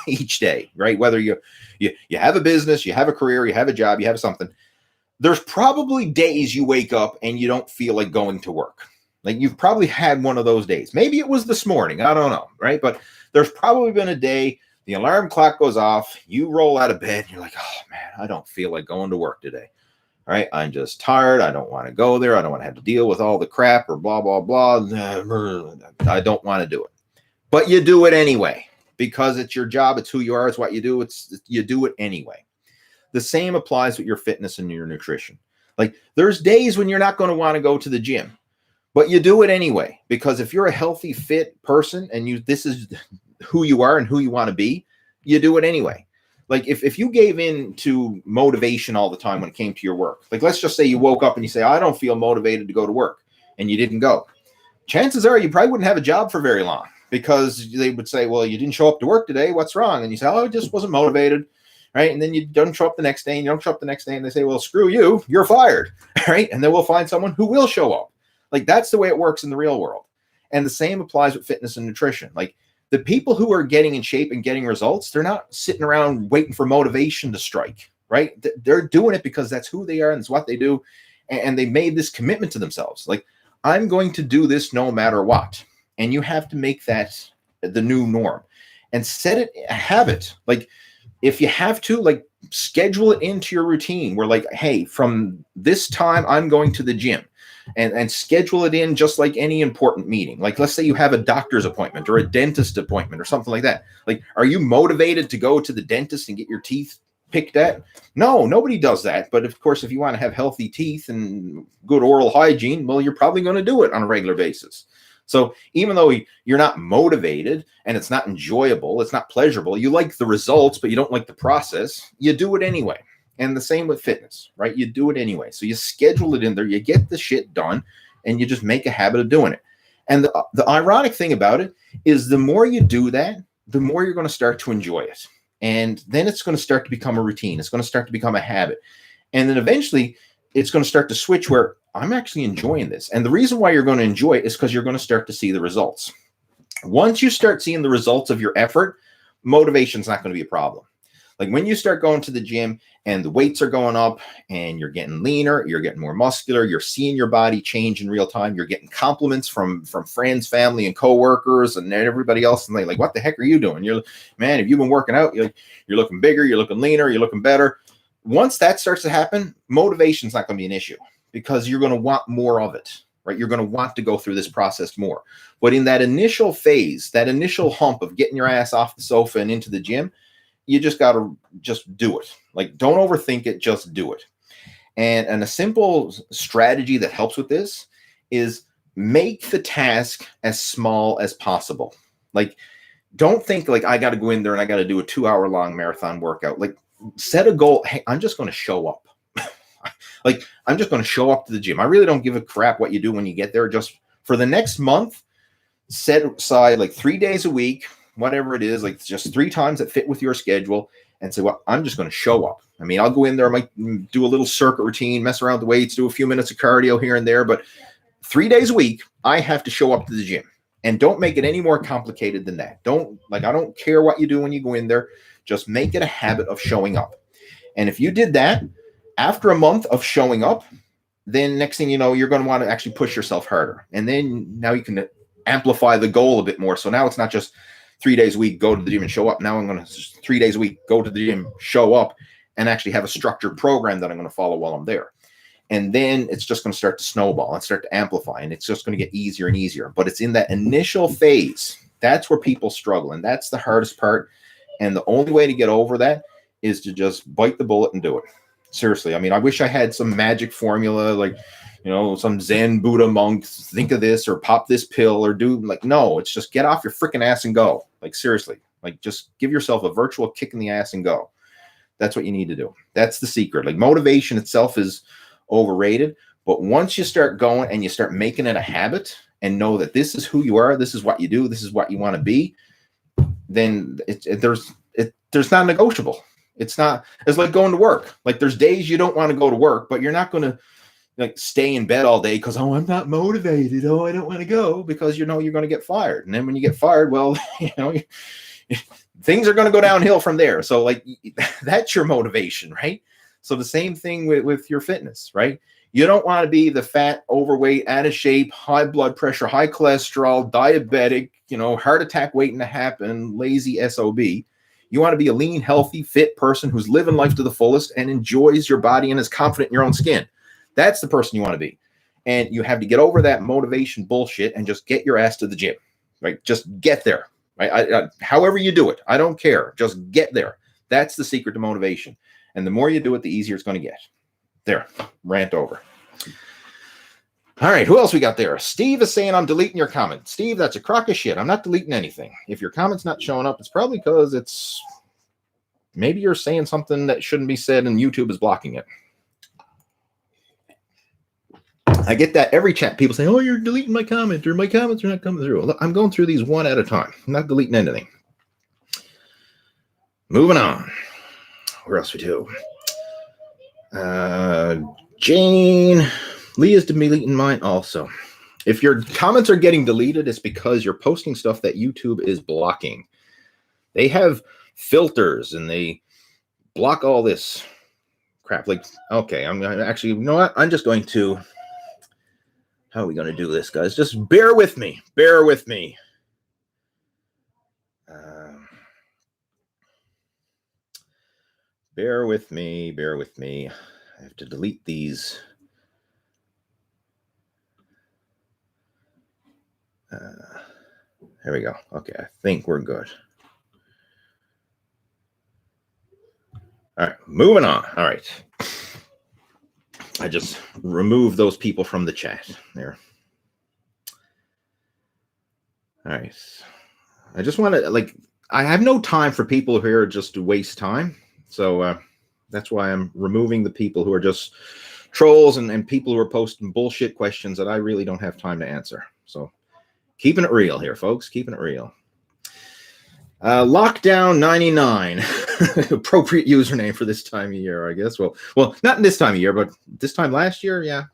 each day, right? Whether you have a business, you have a career, you have a job, you have something, there's probably days you wake up and you don't feel like going to work. Like you've probably had one of those days. Maybe it was this morning. I don't know, right? But there's probably been a day, the alarm clock goes off, you roll out of bed, and you're like, oh man, I don't feel like going to work today. All right, I'm just tired. I don't want to go there. I don't want to have to deal with all the crap or blah, blah, blah. I don't want to do it. But you do it anyway because it's your job. It's who you are. It's what you do. You do it anyway. The same applies with your fitness and your nutrition. Like there's days when you're not going to want to go to the gym, but you do it anyway because if you're a healthy, fit person and this is who you are and who you want to be, you do it anyway. Like if you gave in to motivation all the time when it came to your work, like let's just say you woke up and you say, I don't feel motivated to go to work, and you didn't go. Chances are you probably wouldn't have a job for very long because they would say, well, you didn't show up to work today. What's wrong? And you say, oh, I just wasn't motivated. Right. And then you don't show up the next day and you don't show up the next day and they say, well, screw you, you're fired. Right. And then we'll find someone who will show up. Like that's the way it works in the real world. And the same applies with fitness and nutrition. Like the people who are getting in shape and getting results, they're not sitting around waiting for motivation to strike, right? They're doing it because that's who they are and it's what they do. And they made this commitment to themselves. Like, I'm going to do this no matter what. And you have to make that the new norm and set it a habit. Like, if you have to, like, schedule it into your routine where, like, hey, from this time, I'm going to the gym. And schedule it in just like any important meeting. Like, let's say you have a doctor's appointment or a dentist appointment or something like that. Like, are you motivated to go to the dentist and get your teeth picked at? No, nobody does that. But of course, if you want to have healthy teeth and good oral hygiene, well, you're probably going to do it on a regular basis. So even though you're not motivated and it's not enjoyable, it's not pleasurable, you like the results, but you don't like the process, you do it anyway. And the same with fitness, right? You do it anyway. So you schedule it in there, you get the shit done, and you just make a habit of doing it. And the ironic thing about it is the more you do that, the more you're going to start to enjoy it. And then it's going to start to become a routine. It's going to start to become a habit. And then eventually it's going to start to switch where I'm actually enjoying this. And the reason why you're going to enjoy it is because you're going to start to see the results. Once you start seeing the results of your effort, motivation's not going to be a problem. Like when you start going to the gym and the weights are going up and you're getting leaner, you're getting more muscular, you're seeing your body change in real time, you're getting compliments from friends, family, and coworkers and everybody else. And they're like, what the heck are you doing? You're, man, if you've been working out, you're looking bigger, you're looking leaner, you're looking better. Once that starts to happen, motivation's not going to be an issue because you're going to want more of it, right? You're going to want to go through this process more. But in that initial phase, that initial hump of getting your ass off the sofa and into the gym, you just got to just do it. Like, don't overthink it, just do it. And a simple strategy that helps with this is make the task as small as possible. Like, don't think like I got to go in there and I got to do a 2-hour-long marathon workout. Like, set a goal. Hey, I'm just going to show up. Like, I'm just going to show up to the gym. I really don't give a crap what you do when you get there. Just for the next month, set aside like 3 days a week, whatever it is, like just 3 times that fit with your schedule, and say, well, I'm just going to show up. I mean, I'll go in there, I might do a little circuit routine, mess around with the weights, do a few minutes of cardio here and there, but 3 days a week, I have to show up to the gym. And don't make it any more complicated than that. I don't care what you do when you go in there. Just make it a habit of showing up. And if you did that, after a month of showing up, then next thing you know, you're going to want to actually push yourself harder. And then now you can amplify the goal a bit more. So now it's not just 3 days a week, go to the gym and show up. Now I'm going to 3 days a week, go to the gym, show up, and actually have a structured program that I'm going to follow while I'm there. And then it's just going to start to snowball and start to amplify. And it's just going to get easier and easier. But it's in that initial phase. That's where people struggle. And that's the hardest part. And the only way to get over that is to just bite the bullet and do it. Seriously. I mean, I wish I had some magic formula, like, some Zen Buddha monk, think of this or pop this pill or do no, it's just get off your freaking ass and go. Like, seriously, like just give yourself a virtual kick in the ass and go. That's what you need to do. That's the secret. Like, motivation itself is overrated, but once you start going and you start making it a habit and know that this is who you are, this is what you do, this is what you want to be, then there's not negotiable. It's like going to work. Like, there's days you don't want to go to work, but you're not going to stay in bed all day because, I'm not motivated. I don't want to go, because you're going to get fired. And then when you get fired, well, things are going to go downhill from there. So that's your motivation, right? So the same thing with your fitness, right? You don't want to be the fat, overweight, out of shape, high blood pressure, high cholesterol, diabetic, heart attack waiting to happen, lazy SOB. You want to be a lean, healthy, fit person who's living life to the fullest and enjoys your body and is confident in your own skin. That's the person you want to be. And you have to get over that motivation bullshit and just get your ass to the gym, right? Just get there, right? However you do it, I don't care. Just get there. That's the secret to motivation. And the more you do it, the easier it's going to get. There, rant over. All right, who else we got there? Steve is saying, I'm deleting your comment. Steve, that's a crock of shit. I'm not deleting anything. If your comment's not showing up, it's probably because maybe you're saying something that shouldn't be said and YouTube is blocking it. I get that every chat. People say, oh, you're deleting my comment, or my comments are not coming through. Look, I'm going through these one at a time. I'm not deleting anything. Moving on. Where else we do? Jane. Leah's deleting mine also. If your comments are getting deleted, it's because you're posting stuff that YouTube is blocking. They have filters and they block all this crap. Okay, I'm going to actually, you know what? I'm just going to, how are we going to do this, guys? Just bear with me. Bear with me. Bear with me. Bear with me. I have to delete these. There we go. Okay, I think we're good. All right, moving on. All right. I just removed those people from the chat there. All right. I just want to, I have no time for people who are just to waste time. So that's why I'm removing the people who are just trolls and people who are posting bullshit questions that I really don't have time to answer. So keeping it real here, folks. Keeping it real. Lockdown 99. Appropriate username for this time of year, I guess. Well, not in this time of year, but this time last year, yeah.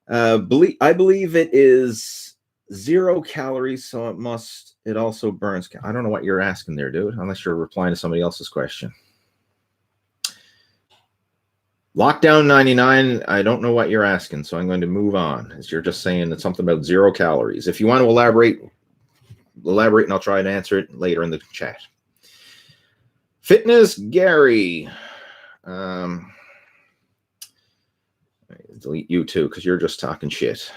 I believe it is 0 calories, so it also burns. I don't know what you're asking there, dude, unless you're replying to somebody else's question. Lockdown 99, I don't know what you're asking, so I'm going to move on. As you're just saying it's something about 0 calories. If you want to elaborate, and I'll try and answer it later in the chat. Fitness Gary. Delete you too, because you're just talking shit.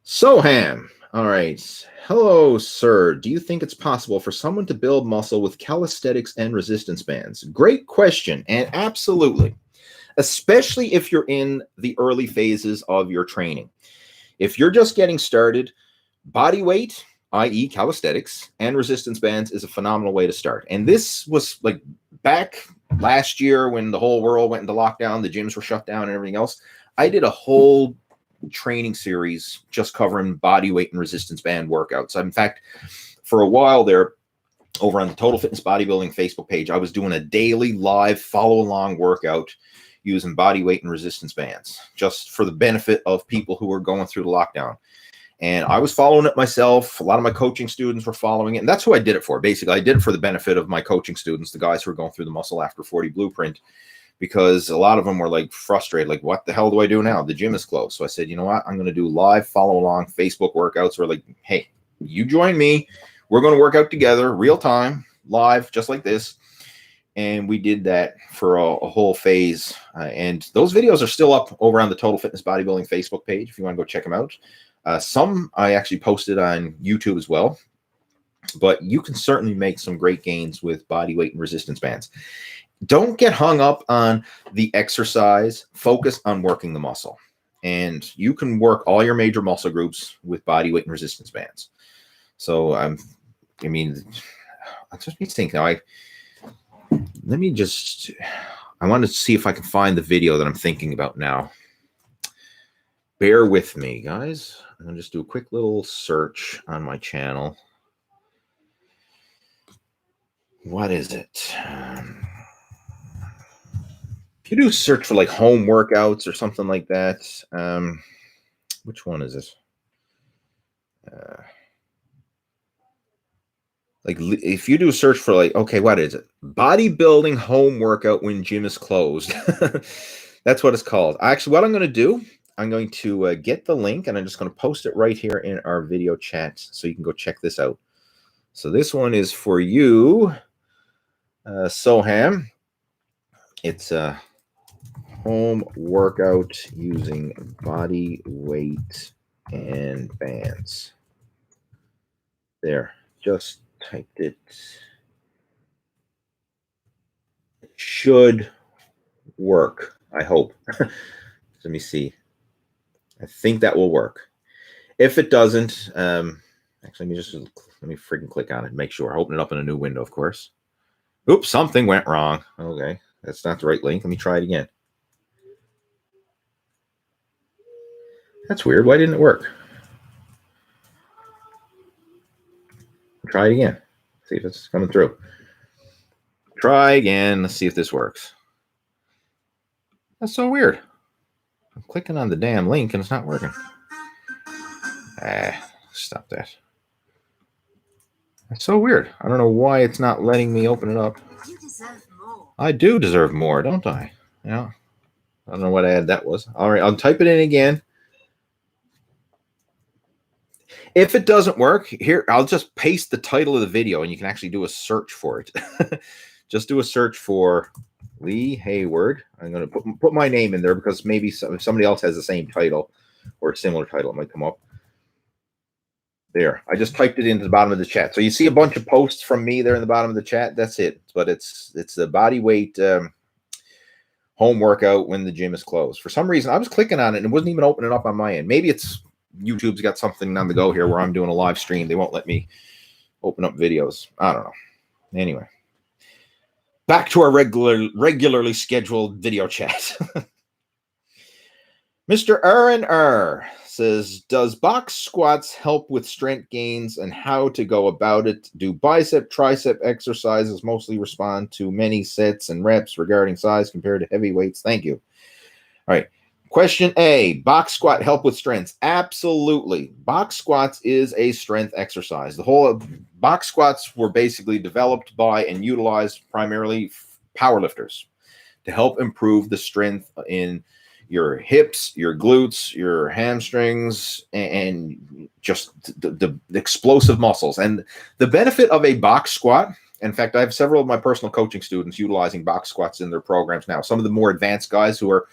Soham. All right. Hello, sir. Do you think it's possible for someone to build muscle with calisthenics and resistance bands? Great question. And absolutely. Especially if you're in the early phases of your training. If you're just getting started, body weight, i.e. calisthenics, and resistance bands is a phenomenal way to start. And this was like back last year when the whole world went into lockdown, the gyms were shut down and everything else. I did a whole training series just covering body weight and resistance band workouts. In fact, for a while there, over on the Total Fitness Bodybuilding Facebook page, I was doing a daily live follow-along workout using body weight and resistance bands, just for the benefit of people who were going through the lockdown. And I was following it myself. A lot of my coaching students were following it. And that's who I did it for. Basically, I did it for the benefit of my coaching students, the guys who were going through the Muscle After 40 blueprint, because a lot of them were like frustrated, like, what the hell do I do now? The gym is closed. So I said, you know what? I'm going to do live follow-along Facebook workouts where, like, hey, you join me. We're going to work out together, real time, live, just like this. And we did that for a whole phase. And those videos are still up over on the Total Fitness Bodybuilding Facebook page if you want to go check them out. Some I actually posted on YouTube as well. But you can certainly make some great gains with body weight and resistance bands. Don't get hung up on the exercise. Focus on working the muscle. And you can work all your major muscle groups with body weight and resistance bands. So, I mean, I'm just thinking, I want to see if I can find the video that I'm thinking about now. Bear with me, guys. I'm going to just do a quick little search on my channel. What is it? If you do search for like home workouts or something like that, which one is it? Like if you do search for like, okay, what is it? Bodybuilding home workout when gym is closed. That's what it's called. Actually, what I'm going to do, I'm going to get the link and I'm just going to post it right here in our video chat so you can go check this out. So this one is for you, Soham. It's a home workout using body weight and bands. There, just typed it. It should work, I hope. Let me see. I think that will work. If it doesn't, actually, let me freaking click on it, make sure. Open it up in a new window, of course. Oops, something went wrong. Okay, that's not the right link. Let me try it again. That's weird. Why didn't it work? Try it again. See if it's coming through. Try again. Let's see if this works. That's so weird. I'm clicking on the damn link and it's not working. Stop that. That's so weird. I don't know why it's not letting me open it up. You deserve more. I do deserve more, don't I? Yeah. I don't know what ad that was. All right, I'll type it in again. If it doesn't work, here, I'll just paste the title of the video and you can actually do a search for it. Just do a search for Lee Hayward. I'm going to put my name in there because maybe if somebody else has the same title or a similar title, it might come up. There. I just typed it into the bottom of the chat. So you see a bunch of posts from me there in the bottom of the chat. That's it. But it's the body weight home workout when the gym is closed. For some reason, I was clicking on it and it wasn't even opening up on my end. Maybe it's YouTube's got something on the go here where I'm doing a live stream. They won't let me open up videos. I don't know. Anyway, back to our regularly scheduled video chat. Mr. R&R says, does box squats help with strength gains and how to go about it? Do bicep, tricep exercises mostly respond to many sets and reps regarding size compared to heavy weights? Thank you. All right. Question A, box squat help with strength? Absolutely. Box squats is a strength exercise. The whole box squats were basically developed by and utilized primarily powerlifters to help improve the strength in your hips, your glutes, your hamstrings, and just the explosive muscles. And the benefit of a box squat, in fact, I have several of my personal coaching students utilizing box squats in their programs now. Some of the more advanced guys who are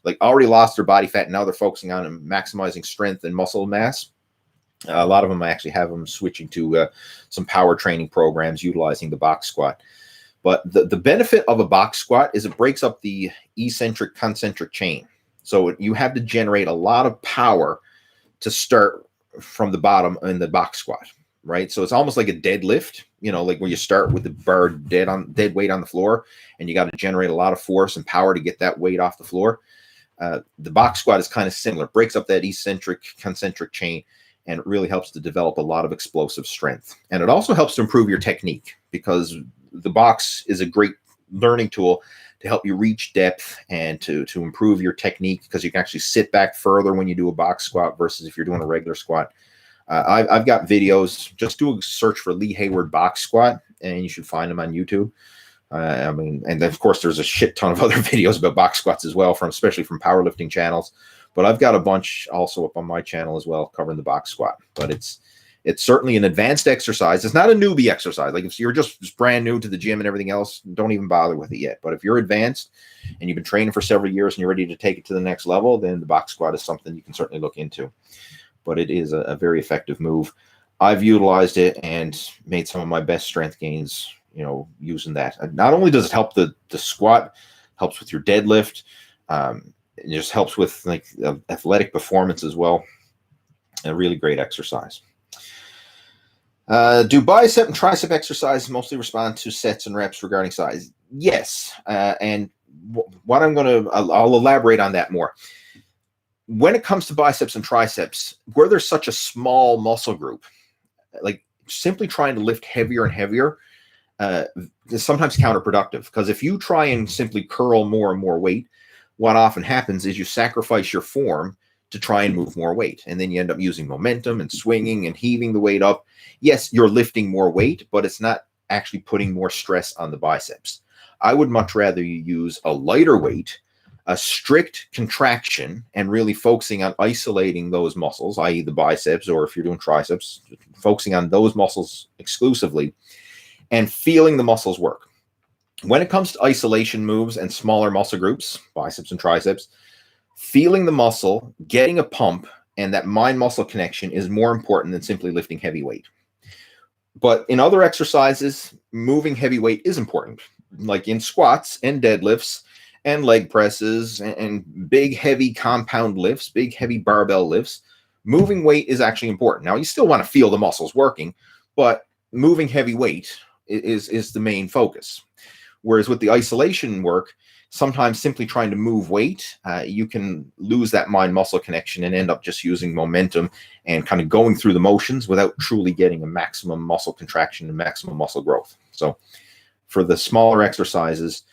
like already lost their body fat and now they're focusing on maximizing strength and muscle mass. A lot of them, I actually have them switching to some power training programs utilizing the box squat. But the benefit of a box squat is it breaks up the eccentric concentric chain. So you have to generate a lot of power to start from the bottom in the box squat, right? So it's almost like a deadlift, you know, like where you start with the bar dead weight on the floor, and you got to generate a lot of force and power to get that weight off the floor. The box squat is kind of similar. It breaks up that eccentric concentric chain, and it really helps to develop a lot of explosive strength. And it also helps to improve your technique, because the box is a great learning tool to help you reach depth and to improve your technique, because you can actually sit back further when you do a box squat versus if you're doing a regular squat. I've got videos. Just do a search for Lee Hayward box squat, and you should find them on YouTube. I mean, and then of course there's a shit ton of other videos about box squats as well, especially from powerlifting channels. But I've got a bunch also up on my channel as well covering the box squat. But it's certainly an advanced exercise. It's not a newbie exercise. Like if you're just brand new to the gym and everything else, don't even bother with it yet. But if you're advanced and you've been training for several years and you're ready to take it to the next level, then the box squat is something you can certainly look into. But it is a very effective move. I've utilized it and made some of my best strength gains, you know, using that. Not only does it help the squat, helps with your deadlift, it just helps with like athletic performance as well. A really great exercise. Do bicep and tricep exercises mostly respond to sets and reps regarding size? Yes. And what I'll elaborate on that more. When it comes to biceps and triceps, where there's such a small muscle group, like simply trying to lift heavier and heavier is sometimes counterproductive, because if you try and simply curl more and more weight, what often happens is you sacrifice your form to try and move more weight. And then you end up using momentum and swinging and heaving the weight up. Yes, you're lifting more weight, but it's not actually putting more stress on the biceps. I would much rather you use a lighter weight, a strict contraction, and really focusing on isolating those muscles, i.e. the biceps, or if you're doing triceps, focusing on those muscles exclusively and feeling the muscles work. When it comes to isolation moves and smaller muscle groups, biceps and triceps, feeling the muscle, getting a pump, and that mind-muscle connection is more important than simply lifting heavy weight. But in other exercises, moving heavy weight is important, like in squats and deadlifts and leg presses and big, heavy compound lifts, big, heavy barbell lifts. Moving weight is actually important. Now, you still want to feel the muscles working, but moving heavy weight is the main focus. Whereas with the isolation work, sometimes simply trying to move weight, you can lose that mind-muscle connection and end up just using momentum and kind of going through the motions without truly getting a maximum muscle contraction and maximum muscle growth. So for the smaller exercises,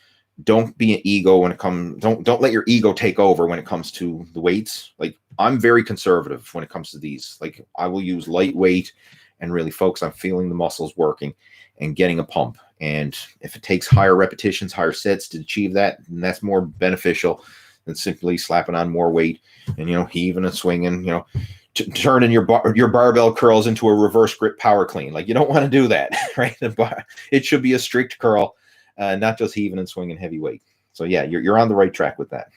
don't be an ego when it comes, don't let your ego take over when it comes to the weights. Like, I'm very conservative when it comes to these. Like, I will use lightweight and really focus on feeling the muscles working and getting a pump. And if it takes higher repetitions, higher sets to achieve that, then that's more beneficial than simply slapping on more weight and, you know, heaving and swinging, you know, turning your barbell curls into a reverse grip power clean. Like, you don't want to do that, right? It should be a strict curl, not just heaving and swinging heavy weight. So yeah, you're on the right track with that.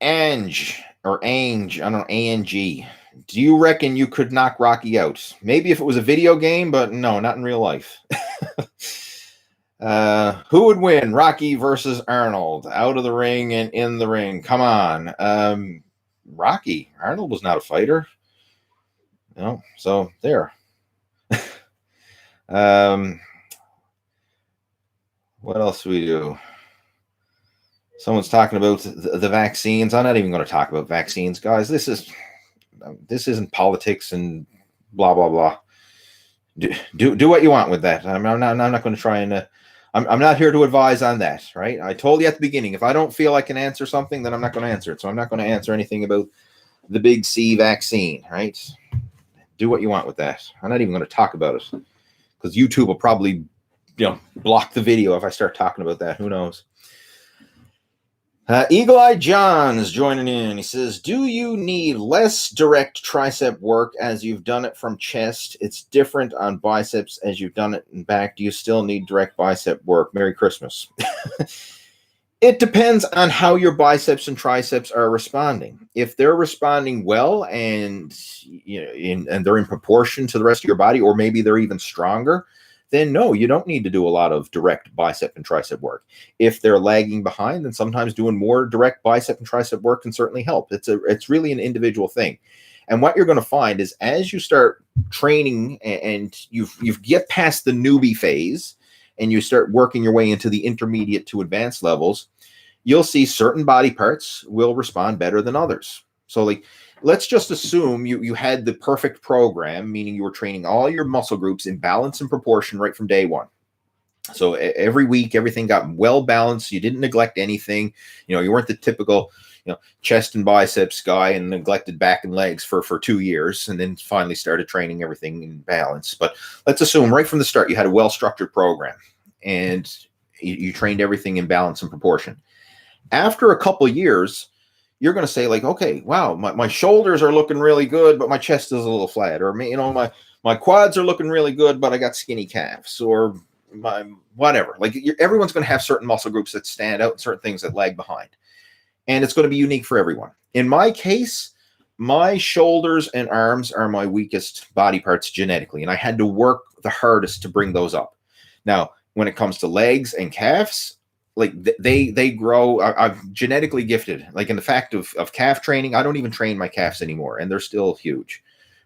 Ange, I don't know, A-N-G. Do you reckon you could knock Rockey out? Maybe if it was a video game, but no, not in real life. Who would win, Rockey versus Arnold? Out of the ring and in the ring. Come on. Rockey. Arnold was not a fighter. No, so there. What else do we do? Someone's talking about the vaccines. I'm not even going to talk about vaccines, guys. This isn't politics and blah blah blah. Do what you want with that. I'm not going to try and I'm not here to advise on that, right? I told you at the beginning, if I don't feel I can answer something, then I'm not going to answer it. So I'm not going to answer anything about the big C vaccine, right? Do what you want with that. I'm not even going to talk about it because YouTube will probably, block the video if I start talking about that. Who knows? Eagle Eye John's joining in. He says, do you need less direct tricep work as you've done it from chest? It's different on biceps as you've done it in back. Do you still need direct bicep work? Merry Christmas. It depends on how your biceps and triceps are responding. If they're responding well and they're in proportion to the rest of your body, or maybe they're even stronger, then no, you don't need to do a lot of direct bicep and tricep work. If they're lagging behind, then sometimes doing more direct bicep and tricep work can certainly help. It's really an individual thing. And what you're going to find is as you start training and you get past the newbie phase and you start working your way into the intermediate to advanced levels, you'll see certain body parts will respond better than others. So let's just assume you had the perfect program, meaning you were training all your muscle groups in balance and proportion right from day one. So every week, everything got well balanced. You didn't neglect anything. You weren't the typical, chest and biceps guy and neglected back and legs for 2 years and then finally started training everything in balance. But let's assume right from the start, you had a well-structured program and you trained everything in balance and proportion. After a couple of years, you're going to say okay, wow, my shoulders are looking really good, but my chest is a little flat, or my quads are looking really good, but I got skinny calves, or my whatever. Everyone's going to have certain muscle groups that stand out and certain things that lag behind, and it's going to be unique for everyone. In my case, my shoulders and arms are my weakest body parts genetically, and I had to work the hardest to bring those up. Now, when it comes to legs and calves, they grow. I'm genetically gifted. In the fact of calf training, I don't even train my calves anymore, and they're still huge,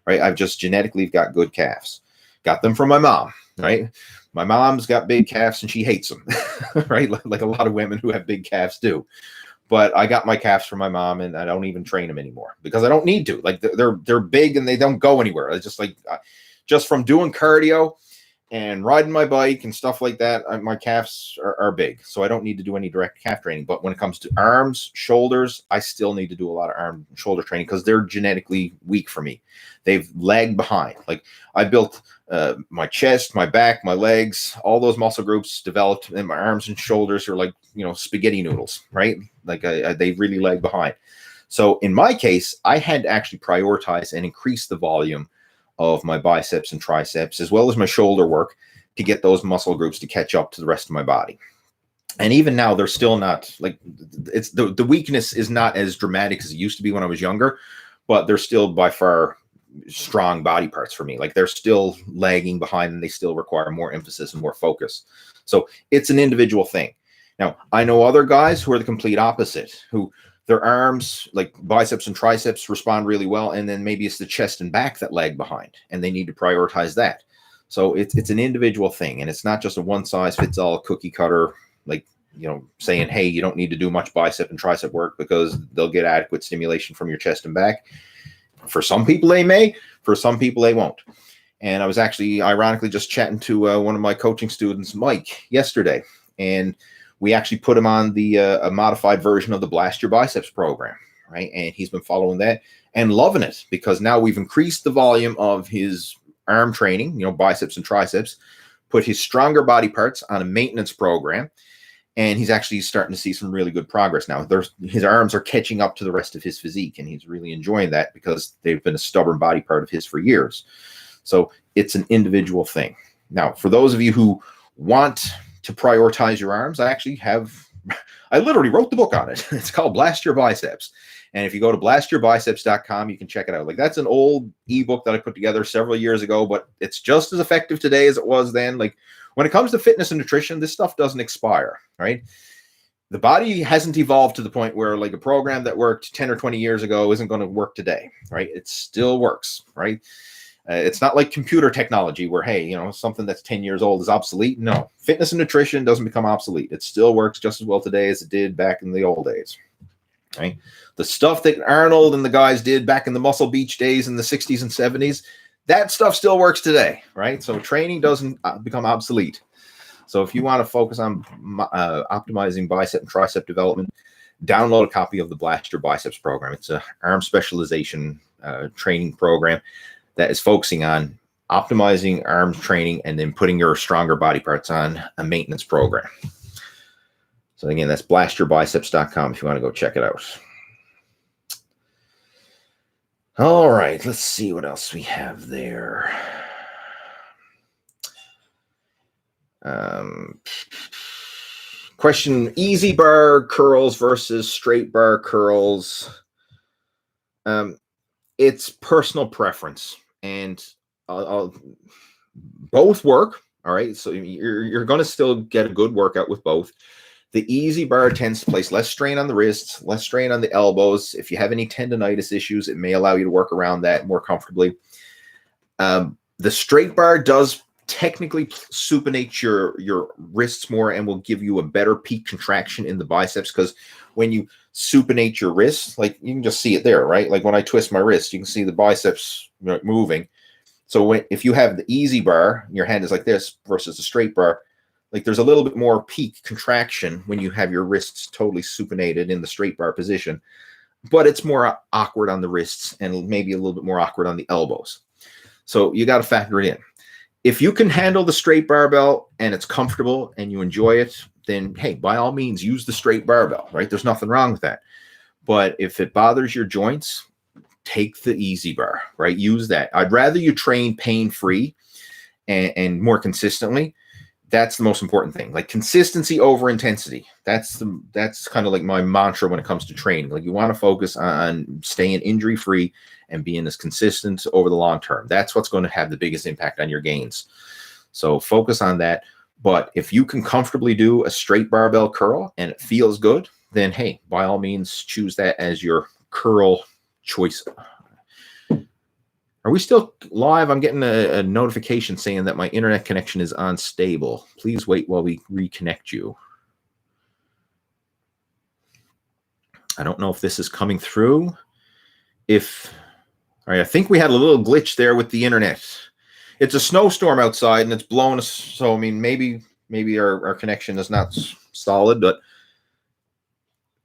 right? I've just genetically got good calves. Got them from my mom, right? My mom's got big calves, and she hates them, right? Like a lot of women who have big calves do. But I got my calves from my mom, and I don't even train them anymore because I don't need to. They're big and they don't go anywhere. It's just from doing cardio and riding my bike and stuff like that, my calves are big. So I don't need to do any direct calf training. But when it comes to arms, shoulders, I still need to do a lot of arm and shoulder training because they're genetically weak for me. They've lagged behind. I built my chest, my back, my legs, all those muscle groups developed, and my arms and shoulders are spaghetti noodles, right? They really lag behind. So in my case, I had to actually prioritize and increase the volume of my biceps and triceps, as well as my shoulder work, to get those muscle groups to catch up to the rest of my body. And even now, they're still not it's the weakness is not as dramatic as it used to be when I was younger, but they're still by far strong body parts for me. They're still lagging behind and they still require more emphasis and more focus. So it's an individual thing. Now, I know other guys who are the complete opposite, who their arms, biceps and triceps, respond really well, and then maybe it's the chest and back that lag behind, and they need to prioritize that. So it's an individual thing, and it's not just a one-size-fits-all cookie cutter, saying, hey, you don't need to do much bicep and tricep work because they'll get adequate stimulation from your chest and back. For some people, they may. For some people, they won't. And I was actually, ironically, just chatting to one of my coaching students, Mike, yesterday, and we actually put him on a modified version of the Blast Your Biceps program, right? And he's been following that and loving it because now we've increased the volume of his arm training, biceps and triceps, put his stronger body parts on a maintenance program, and he's actually starting to see some really good progress now. His arms are catching up to the rest of his physique, and he's really enjoying that because they've been a stubborn body part of his for years. So it's an individual thing. Now, for those of you who want to prioritize your arms, I literally wrote the book on it. It's called Blast Your Biceps. And if you go to blastyourbiceps.com, you can check it out. That's an old ebook that I put together several years ago, but it's just as effective today as it was then. When it comes to fitness and nutrition, this stuff doesn't expire, right? The body hasn't evolved to the point where a program that worked 10 or 20 years ago isn't going to work today, right? It still works, right? It's not like computer technology where, hey, something that's 10 years old is obsolete. No, fitness and nutrition doesn't become obsolete. It still works just as well today as it did back in the old days, right? The stuff that Arnold and the guys did back in the Muscle Beach days in the 60s and 70s, that stuff still works today, right? So training doesn't become obsolete. So if you want to focus on optimizing bicep and tricep development, download a copy of the Blast Your Biceps program. It's an arm specialization training program that is focusing on optimizing arm training and then putting your stronger body parts on a maintenance program. So again, that's blastyourbiceps.com if you want to go check it out. All right, let's see what else we have there. Question, easy bar curls versus straight bar curls. It's personal preference, and both work. All right, so you're going to still get a good workout with both. The easy bar tends to place less strain on the wrists, less strain on the elbows. If you have any tendonitis issues, it may allow you to work around that more comfortably. The straight bar does technically supinate your wrists more and will give you a better peak contraction in the biceps, because when you supinate your wrists, like you can just see it there, right? Like when I twist my wrist, you can see the biceps moving. So if you have the easy bar, your hand is like this versus the straight bar, like there's a little bit more peak contraction when you have your wrists totally supinated in the straight bar position, but it's more awkward on the wrists and maybe a little bit more awkward on the elbows. So you got to factor it in. If you can handle the straight barbell and it's comfortable and you enjoy it, then hey, by all means, use the straight barbell, right? There's nothing wrong with that. But if it bothers your joints, take the easy bar, right? Use that. I'd rather you train pain-free and more consistently. That's the most important thing. Like consistency over intensity. That's kind of like my mantra when it comes to training. Like you want to focus on staying injury-free and being as consistent over the long term. That's what's going to have the biggest impact on your gains. So focus on that. But if you can comfortably do a straight barbell curl and it feels good, then hey, by all means, choose that as your curl choice. Are we still live? I'm getting a notification saying that my internet connection is unstable. Please wait while we reconnect you. I don't know if this is coming through. All right, I think we had a little glitch there with the internet. It's a snowstorm outside and it's blowing us. So, I mean, maybe our connection is not solid, but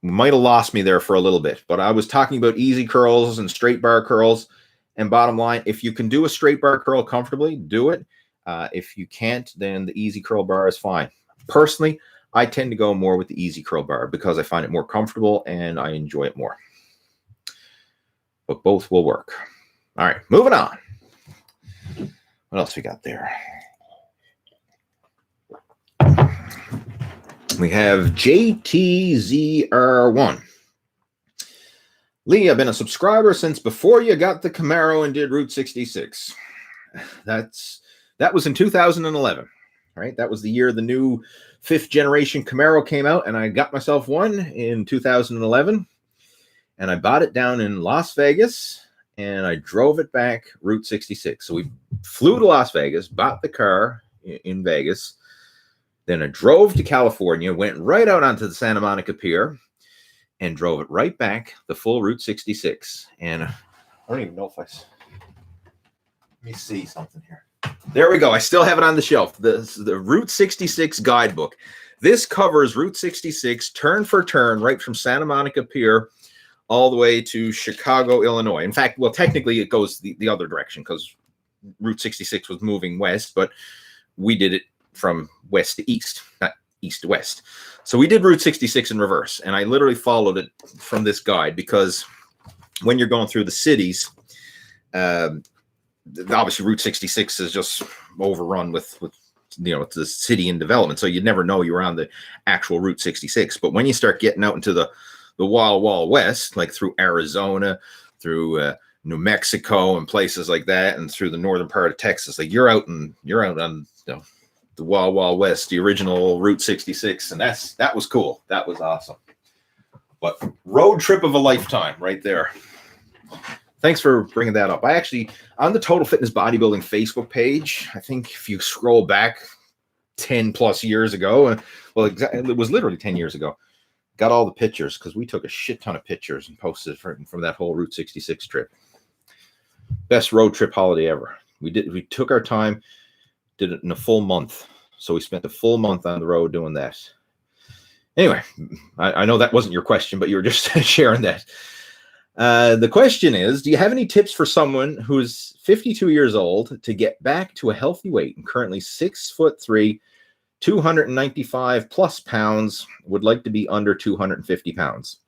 might have lost me there for a little bit. But I was talking about easy curls and straight bar curls. And bottom line, if you can do a straight bar curl comfortably, do it. If you can't, then the easy curl bar is fine. Personally, I tend to go more with the easy curl bar because I find it more comfortable and I enjoy it more. But both will work. All right, moving on. What else we got there? We have JTZR1. Lee, I've been a subscriber since before you got the Camaro and did Route 66. That was in 2011, right? That was the year the new 5th generation Camaro came out, and I got myself one in 2011. And I bought it down in Las Vegas, and I drove it back Route 66. So we flew to Las Vegas, bought the car in Vegas. Then I drove to California, went right out onto the Santa Monica Pier, and drove it right back the full Route 66. And I don't even know if let me see something here. There we go. I still have it on the shelf. The Route 66 guidebook. This covers Route 66 turn for turn, right from Santa Monica Pier all the way to Chicago, Illinois. In fact, well, technically it goes the other direction because Route 66 was moving west, but we did it from west to east, not east to west. So we did Route 66 in reverse, and I literally followed it from this guide because when you're going through the cities, obviously Route 66 is just overrun with it's the city in development, so you'd never know you were on the actual Route 66. But when you start getting out into the wild west, like through Arizona, through New Mexico and places like that, and through the northern part of Texas, like you're out on the wild west, the original Route 66, and that was cool. That was awesome. But road trip of a lifetime right there. Thanks for bringing that up. I actually, on the Total Fitness Bodybuilding Facebook page, I think if you scroll back 10 plus years ago, well, it was literally 10 years ago, got all the pictures because we took a shit ton of pictures and posted from that whole Route 66 trip. Best road trip holiday ever. We took our time, did it in a full month. So we spent a full month on the road doing that. Anyway, I know that wasn't your question, but you were just sharing that. The question is, do you have any tips for someone who's 52 years old to get back to a healthy weight and currently 6'3", 295 plus pounds, would like to be under 250 pounds?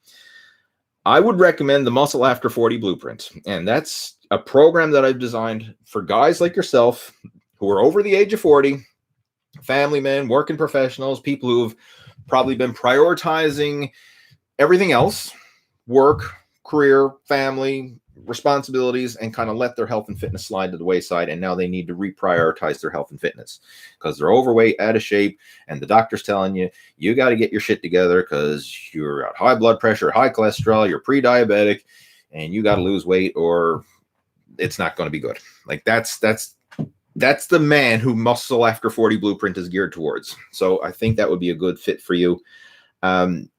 I would recommend the Muscle After 40 Blueprint. And that's a program that I've designed for guys like yourself who are over the age of 40, family men, working professionals, people who've probably been prioritizing everything else, work, career, family, responsibilities, and kind of let their health and fitness slide to the wayside. And now they need to reprioritize their health and fitness because they're overweight, out of shape. And the doctor's telling you, you got to get your shit together because you're at high blood pressure, high cholesterol, you're pre-diabetic, and you got to lose weight or it's not going to be good. Like that's the man who Muscle After 40 Blueprint is geared towards. So I think that would be a good fit for you. JTZR1,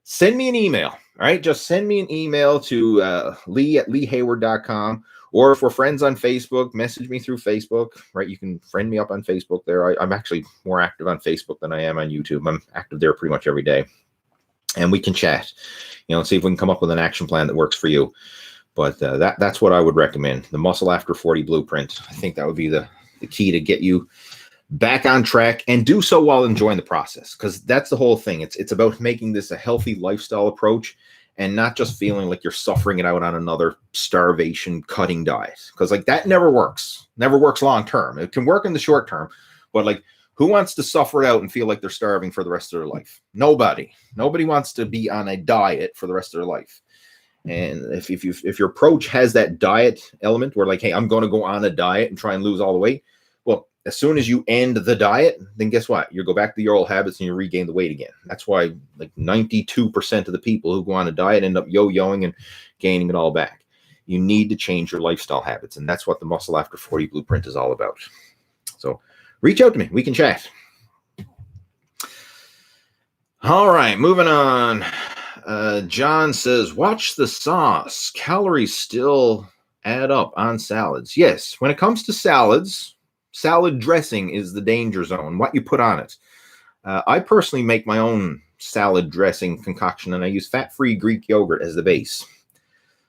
send me an email. All right, just send me an email to lee@leehayward.com, or if we're friends on Facebook, message me through Facebook. Right, you can friend me up on Facebook there. I'm actually more active on Facebook than I am on YouTube. I'm active there pretty much every day, and we can chat. See if we can come up with an action plan that works for you. But that's what I would recommend. The Muscle After 40 Blueprint. I think that would be the key to get you back on track and do so while enjoying the process. Because that's the whole thing. It's about making this a healthy lifestyle approach and not just feeling like you're suffering it out on another starvation cutting diet. Because like that never works. Never works long term. It can work in the short term. But like, who wants to suffer it out and feel like they're starving for the rest of their life? Nobody. Nobody wants to be on a diet for the rest of their life. And if your approach has that diet element where like, hey, I'm going to go on a diet and try and lose all the weight. Well, as soon as you end the diet, then guess what? You go back to your old habits and you regain the weight again. That's why like 92% of the people who go on a diet end up yo-yoing and gaining it all back. You need to change your lifestyle habits. And that's what the Muscle After 40 Blueprint is all about. So reach out to me. We can chat. All right, moving on. John says, watch the sauce. Calories still add up on salads. Yes, when it comes to salads, salad dressing is the danger zone, what you put on it. I personally make my own salad dressing concoction, and I use fat-free Greek yogurt as the base.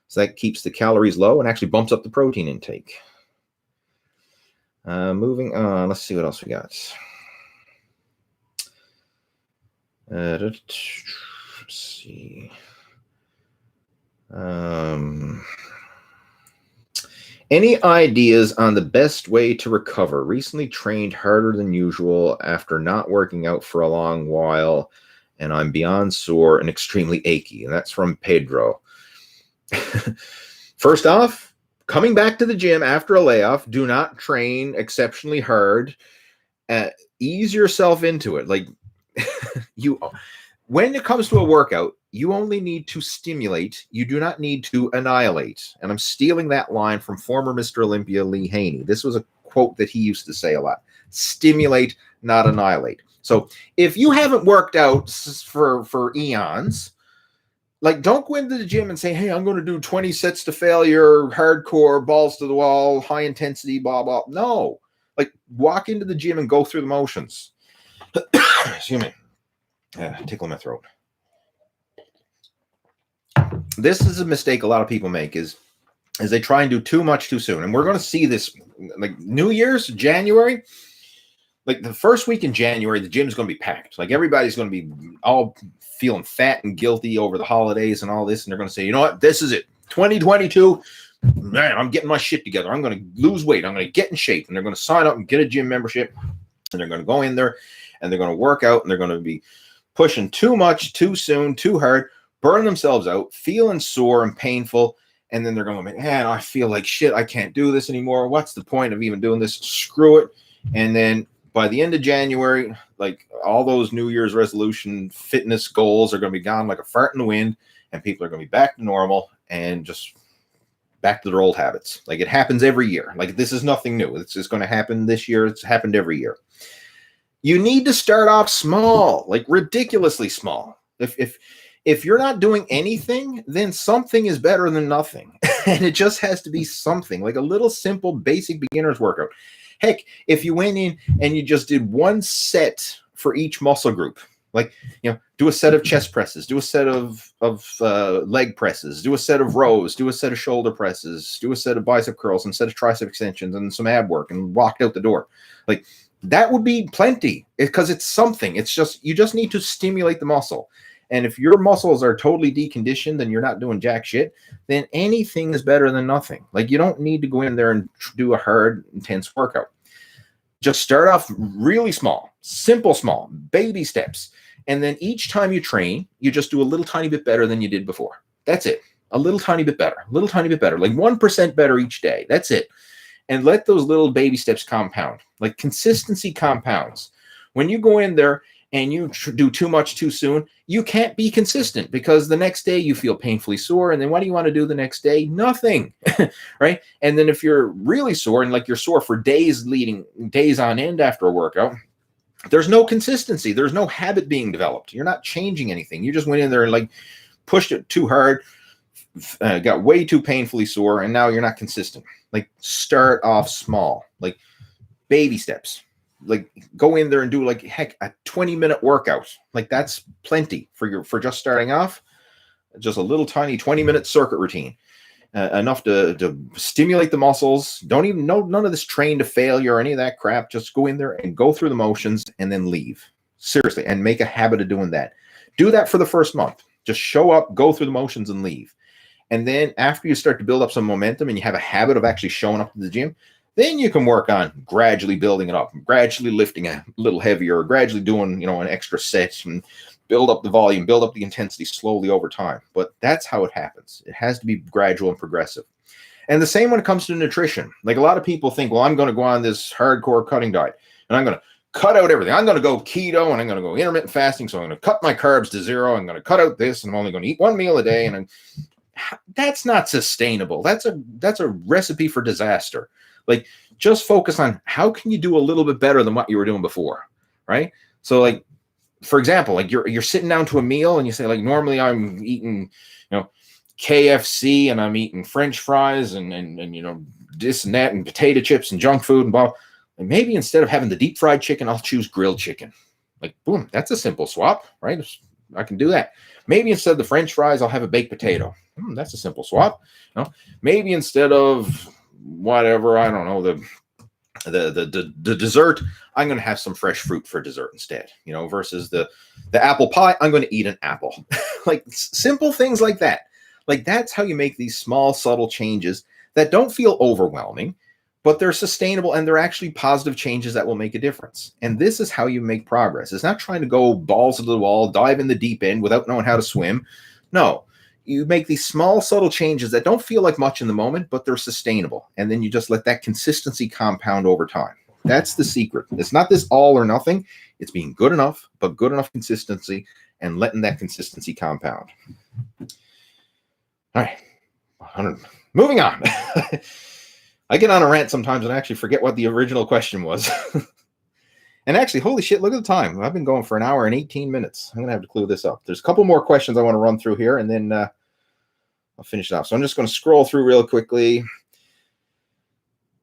So that keeps the calories low and actually bumps up the protein intake. Moving on, let's see what else we got. Let's see. Any ideas on the best way to recover? Recently trained harder than usual after not working out for a long while, and I'm beyond sore and extremely achy. And that's from Pedro. First off, coming back to the gym after a layoff, do not train exceptionally hard. Ease yourself into it. Like when it comes to a workout, you only need to stimulate. You do not need to annihilate. And I'm stealing that line from former Mr. Olympia, Lee Haney. This was a quote that he used to say a lot. Stimulate, not annihilate. So if you haven't worked out for eons, like don't go into the gym and say, hey, I'm going to do 20 sets to failure, hardcore, balls to the wall, high intensity, blah, blah. No. Like walk into the gym and go through the motions. Excuse me. Tickling my throat. This is a mistake a lot of people make is they try and do too much too soon. And we're going to see this like New Year's, January. Like the first week in January, the gym's going to be packed. Like everybody's going to be all feeling fat and guilty over the holidays and all this. And they're going to say, you know what? This is it. 2022. Man, I'm getting my shit together. I'm going to lose weight. I'm going to get in shape. And they're going to sign up and get a gym membership. And they're going to go in there and they're going to work out. And they're going to be pushing too much, too soon, too hard, burn themselves out, feeling sore and painful. And then they're going to be, man, I feel like shit. I can't do this anymore. What's the point of even doing this? Screw it. And then by the end of January, like all those New Year's resolution fitness goals are going to be gone like a fart in the wind, and people are going to be back to normal and just back to their old habits. Like it happens every year. Like this is nothing new. It's just going to happen this year. It's happened every year. You need to start off small, like ridiculously small. If you're not doing anything, then something is better than nothing. And it just has to be something like a little simple basic beginner's workout. Heck, if you went in and you just did one set for each muscle group, like, do a set of chest presses, do a set of leg presses, do a set of rows, do a set of shoulder presses, do a set of bicep curls and set of tricep extensions and some ab work, and walked out the door. Like, that would be plenty, because it's something. It's just, you just need to stimulate the muscle. And if your muscles are totally deconditioned and you're not doing jack shit, then anything is better than nothing. Like, you don't need to go in there and do a hard, intense workout. Just start off really small, simple, small, baby steps. And then each time you train, you just do a little tiny bit better than you did before. That's it. A little tiny bit better, a little tiny bit better, like 1% better each day. That's it. And let those little baby steps compound. Like, consistency compounds. When you go in there and you do too much too soon, you can't be consistent, because the next day you feel painfully sore. And then what do you want to do the next day? Nothing, right? And then if you're really sore, and like you're sore for days on end after a workout, there's no consistency. There's no habit being developed. You're not changing anything. You just went in there and like pushed it too hard, got way too painfully sore, and now you're not consistent. Like, start off small, like baby steps. Like, go in there and do, like, heck, a 20-minute workout. Like, that's plenty for just starting off. Just a little tiny 20-minute circuit routine, enough to stimulate the muscles. Don't even know none of this train to failure or any of that crap. Just go in there and go through the motions and then leave. Seriously, and make a habit of doing that. Do that for the first month. Just show up, go through the motions, and leave. And then after you start to build up some momentum and you have a habit of actually showing up to the gym, then you can work on gradually building it up, gradually lifting a little heavier, gradually doing, an extra set, and build up the volume, build up the intensity slowly over time. But that's how it happens. It has to be gradual and progressive. And the same when it comes to nutrition. Like, a lot of people think, well, I'm going to go on this hardcore cutting diet and I'm going to cut out everything. I'm going to go keto and I'm going to go intermittent fasting. So I'm going to cut my carbs to zero. I'm going to cut out this, and I'm only going to eat one meal a day. And that's not sustainable. That's a recipe for disaster. Like, just focus on how can you do a little bit better than what you were doing before, right? So, like, for example, like you're sitting down to a meal and you say, like, normally I'm eating, KFC and I'm eating French fries and this and that and potato chips and junk food and blah. And maybe instead of having the deep fried chicken, I'll choose grilled chicken. Like, boom, that's a simple swap, right? I can do that. Maybe instead of the French fries, I'll have a baked potato. That's a simple swap. Maybe instead of whatever, I don't know, the dessert, I'm going to have some fresh fruit for dessert instead, versus the apple pie, I'm going to eat an apple. Like, simple things like that. Like, that's how you make these small, subtle changes that don't feel overwhelming, but they're sustainable and they're actually positive changes that will make a difference. And this is how you make progress. It's not trying to go balls to the wall, dive in the deep end without knowing how to swim. No. You make these small, subtle changes that don't feel like much in the moment, but they're sustainable. And then you just let that consistency compound over time. That's the secret. It's not this all or nothing. It's being good enough, but good enough consistency, and letting that consistency compound. All right. Moving on. I get on a rant sometimes and I actually forget what the original question was. And actually, holy shit, look at the time. I've been going for an hour and 18 minutes. I'm going to have to clue this up. There's a couple more questions I want to run through here, and then I'll finish it off. So I'm just going to scroll through real quickly.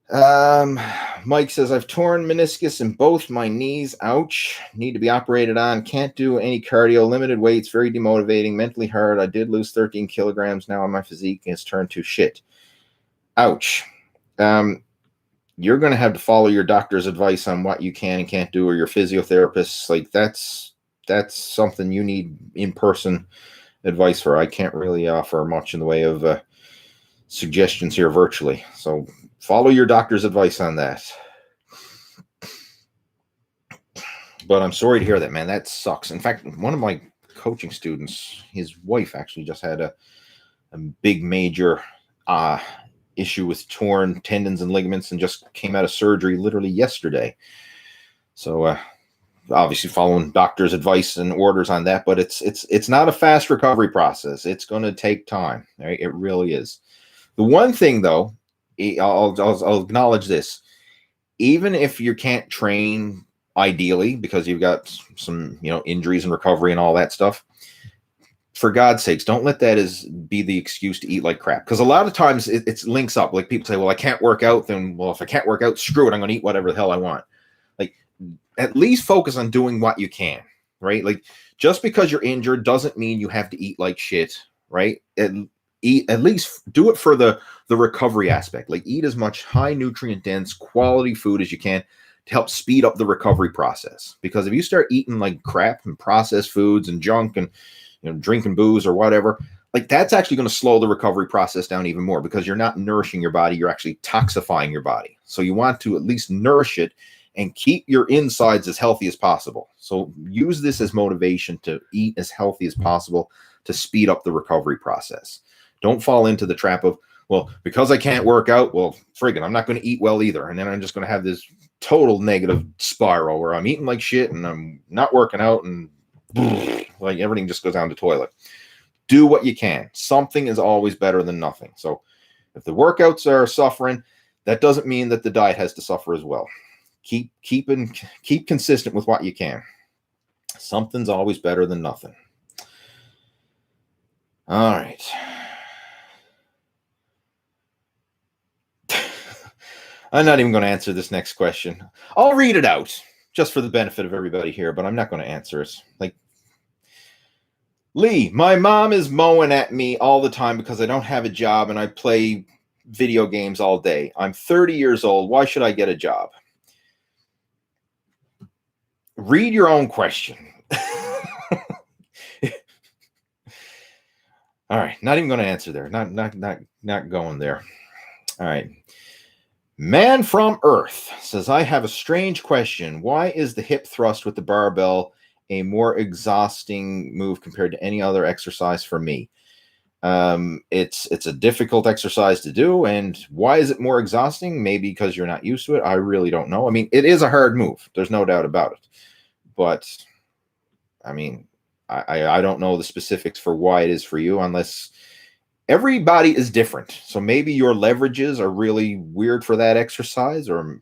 Mike says, I've torn meniscus in both my knees. Ouch. Need to be operated on. Can't do any cardio. Limited weights. Very demotivating. Mentally hard. I did lose 13 kilograms. Now my physique has turned to shit. Ouch. You're going to have to follow your doctor's advice on what you can and can't do, or your physiotherapist. Like, that's something you need in-person advice for. I can't really offer much in the way of suggestions here virtually. So follow your doctor's advice on that. But I'm sorry to hear that, man. That sucks. In fact, one of my coaching students, his wife actually just had a big major issue with torn tendons and ligaments and just came out of surgery literally yesterday. So obviously following doctor's advice and orders on that, but it's not a fast recovery process. It's going to take time. Right? It really is. The one thing though, I'll acknowledge this. Even if you can't train ideally because you've got some, injuries and recovery and all that stuff, for God's sakes, don't let that be the excuse to eat like crap. Because a lot of times it links up. Like people say, well, I can't work out. Then, well, if I can't work out, screw it. I'm going to eat whatever the hell I want. Like, at least focus on doing what you can, right? Like, just because you're injured doesn't mean you have to eat like shit, right? At least do it for the recovery aspect. Like, eat as much high nutrient dense quality food as you can to help speed up the recovery process. Because if you start eating like crap and processed foods and junk and drinking booze or whatever, like that's actually going to slow the recovery process down even more, because you're not nourishing your body, you're actually toxifying your body. So you want to at least nourish it and keep your insides as healthy as possible. So use this as motivation to eat as healthy as possible to speed up the recovery process. Don't fall into the trap of, well, because I can't work out, well, friggin', I'm not going to eat well either. And then I'm just going to have this total negative spiral where I'm eating like shit and I'm not working out and like everything just goes down the toilet. Do what you can. Something is always better than nothing. So if the workouts are suffering, that doesn't mean that the diet has to suffer as well. Keep consistent with what you can. Something's always better than nothing. All right. I'm not even going to answer this next question. I'll read it out just for the benefit of everybody here, but I'm not going to answer it. Like, Lee, my mom is mowing at me all the time because I don't have a job and I play video games all day. I'm 30 years old. Why should I get a job? Read your own question. All right, not even going to answer there. Not going there. All right. Man from Earth says, I have a strange question. Why is the hip thrust with the barbell a more exhausting move compared to any other exercise for me? It's a difficult exercise to do. And why is it more exhausting? Maybe because you're not used to it. I really don't know. I mean, it is a hard move. There's no doubt about it. But I mean, I don't know the specifics for why it is for you, unless everybody is different. So maybe your leverages are really weird for that exercise, or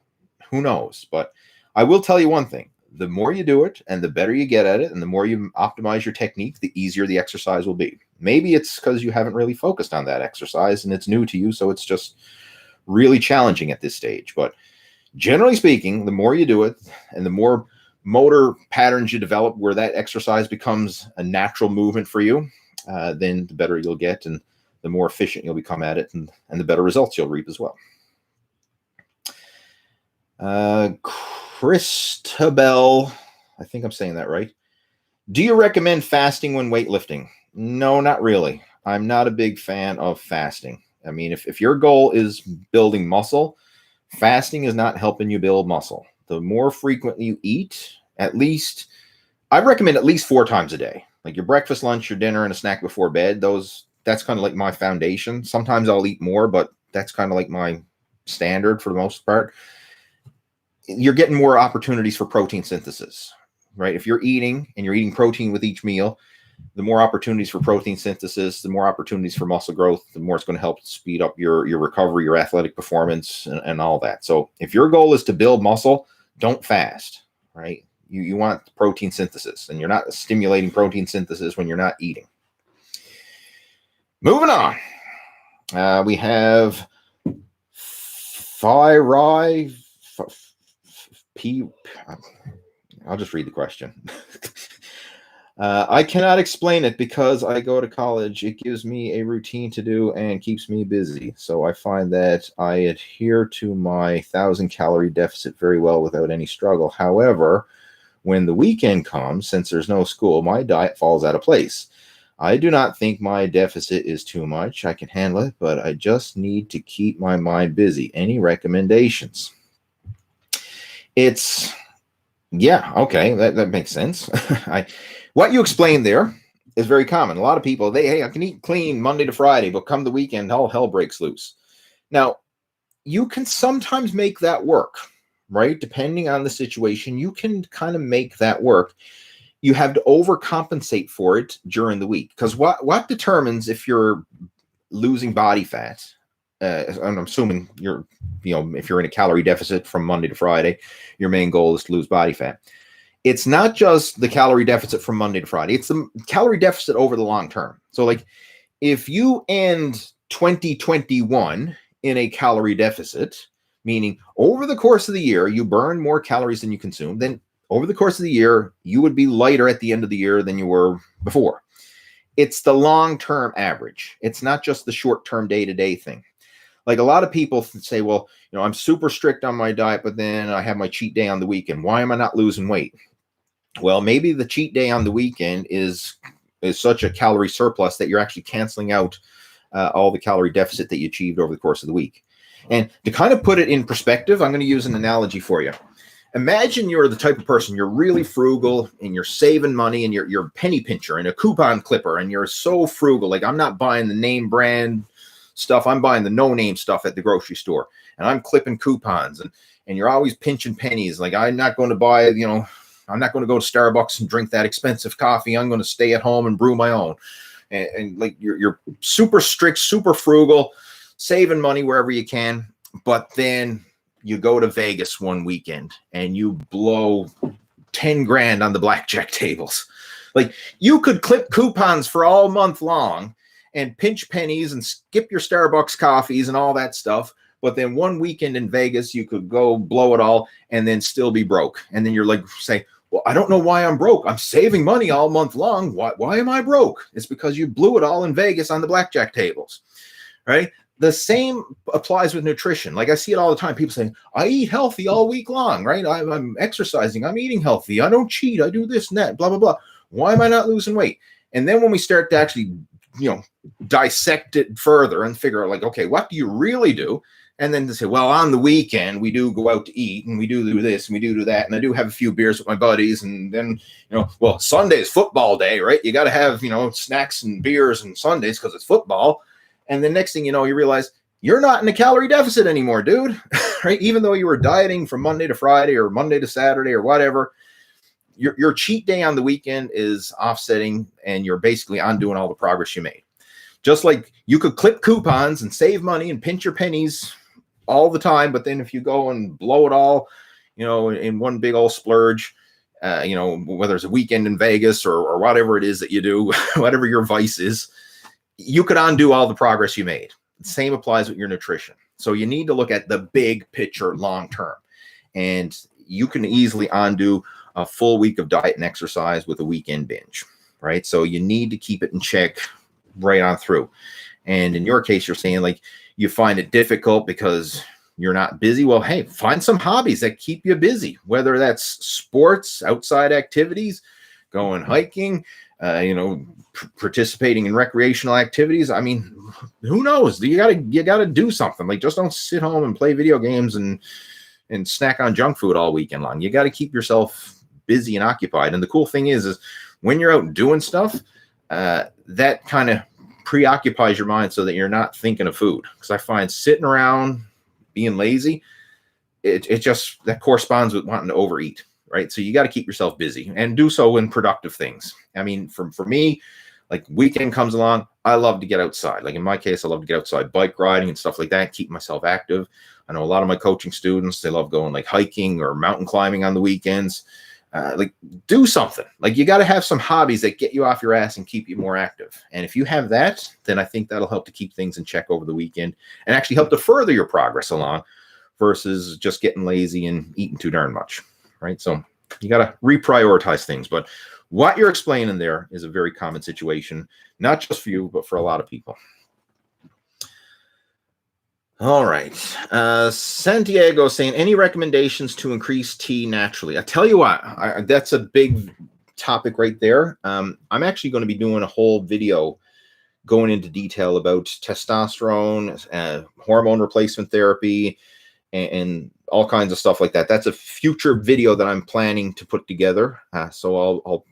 who knows. But I will tell you one thing. The more you do it and the better you get at it and the more you optimize your technique, the easier the exercise will be. Maybe it's because you haven't really focused on that exercise and it's new to you, so it's just really challenging at this stage. But generally speaking, the more you do it and the more motor patterns you develop where that exercise becomes a natural movement for you, then the better you'll get and the more efficient you'll become at it, and the better results you'll reap as well. Christabel, I think I'm saying that right. Do you recommend fasting when weightlifting? No, not really. I'm not a big fan of fasting. I mean, if your goal is building muscle, fasting is not helping you build muscle. The more frequently you eat, I recommend at least 4 times a day. Like your breakfast, lunch, your dinner, and a snack before bed. That's kind of like my foundation. Sometimes I'll eat more, but that's kind of like my standard for the most part. You're getting more opportunities for protein synthesis, right? If you're eating and you're eating protein with each meal, the more opportunities for protein synthesis, the more opportunities for muscle growth, the more it's going to help speed up your recovery, your athletic performance, and all that. So if your goal is to build muscle, don't fast, right? You want protein synthesis, and you're not stimulating protein synthesis when you're not eating. Moving on. We have thyroid. I'll just read the question. I cannot explain it because I go to college. It gives me a routine to do and keeps me busy. So I find that I adhere to my 1,000-calorie deficit very well without any struggle. However, when the weekend comes, since there's no school, my diet falls out of place. I do not think my deficit is too much. I can handle it, but I just need to keep my mind busy. Any recommendations? Yeah, okay, that makes sense. What you explained there is very common. A lot of people, hey, I can eat clean Monday to Friday, but come the weekend, all hell breaks loose. Now, you can sometimes make that work, right? Depending on the situation, you can kind of make that work. You have to overcompensate for it during the week, because what determines if you're losing body fat? I'm assuming if you're in a calorie deficit from Monday to Friday, your main goal is to lose body fat. it's not just the calorie deficit from Monday to Friday. It's the calorie deficit over the long term. So like if you end 2021 in a calorie deficit, meaning over the course of the year, you burn more calories than you consume, then over the course of the year, you would be lighter at the end of the year than you were before. It's the long-term average. It's not just the short-term day-to-day thing. Like a lot of people say, well, you know, I'm super strict on my diet, but then I have my cheat day on the weekend. Why am I not losing weight? Well, maybe the cheat day on the weekend is such a calorie surplus that you're actually canceling out all the calorie deficit that you achieved over the course of the week. And to kind of put it in perspective, I'm going to use an analogy for you. Imagine you're the type of person, you're really frugal and you're saving money and you're a penny pincher and a coupon clipper and you're so frugal. Like I'm not buying the name brand stuff. I'm buying the no-name stuff at the grocery store and I'm clipping coupons and you're always pinching pennies. Like I'm not going to buy, you know, I'm not going to go to Starbucks and drink that expensive coffee. I'm going to stay at home and brew my own. And like you're super strict, super frugal, saving money wherever you can. But then you go to Vegas one weekend and you blow 10 grand on the blackjack tables. Like you could clip coupons for all month long and pinch pennies and skip your Starbucks coffees and all that stuff. But then one weekend in Vegas, you could go blow it all and then still be broke. And then you're like, say, well, I don't know why I'm broke. I'm saving money all month long. Why am I broke? It's because you blew it all in Vegas on the blackjack tables, right? The same applies with nutrition. Like I see it all the time. People saying, I eat healthy all week long, right? I'm exercising. I'm eating healthy. I don't cheat. I do this and that, blah, blah, blah. Why am I not losing weight? And then when we start to actually, you know, dissect it further and figure out like, okay, what do you really do? And then to say, well, on the weekend, we do go out to eat and we do this and we do that. And I do have a few beers with my buddies. And then, you know, well, Sunday's football day, right? You got to have, you know, snacks and beers and Sundays because it's football. And the next thing you know, you realize you're not in a calorie deficit anymore, dude, right? Even though you were dieting from Monday to Friday or Monday to Saturday or whatever, your cheat day on the weekend is offsetting and you're basically undoing all the progress you made. Just like you could clip coupons and save money and pinch your pennies all the time, but then if you go and blow it all, you know, in one big old splurge, you know, whether it's a weekend in Vegas or whatever it is that you do, whatever your vice is, you could undo all the progress you made. The same applies with your nutrition. So you need to look at the big picture long term, and you can easily undo a full week of diet and exercise with a weekend binge, right? So you need to keep it in check right on through. And in your case, you're saying like you find it difficult because you're not busy. Well, hey, find some hobbies that keep you busy, whether that's sports, outside activities, going hiking, you know, participating in recreational activities. I mean, who knows? You gotta do something. Like just don't sit home and play video games and snack on junk food all weekend long. You got to keep yourself busy and occupied. And the cool thing is when you're out doing stuff, that kind of preoccupies your mind so that you're not thinking of food. Because I find sitting around being lazy, it just that corresponds with wanting to overeat, right? So you got to keep yourself busy and do so in productive things. I mean, for me, like weekend comes along, I love to get outside. Like in my case, I love to get outside bike riding and stuff like that, keep myself active. I know a lot of my coaching students, they love going like hiking or mountain climbing on the weekends. Like do something. Like you got to have some hobbies that get you off your ass and keep you more active. And if you have that, then I think that'll help to keep things in check over the weekend and actually help to further your progress along versus just getting lazy and eating too darn much, right? So you got to reprioritize things. But what you're explaining there is a very common situation, not just for you, but for a lot of people. All right. Santiago saying, any recommendations to increase T naturally? I tell you what, that's a big topic right there. I'm actually going to be doing a whole video going into detail about testosterone, hormone replacement therapy, and all kinds of stuff like that. That's a future video that I'm planning to put together. So I'll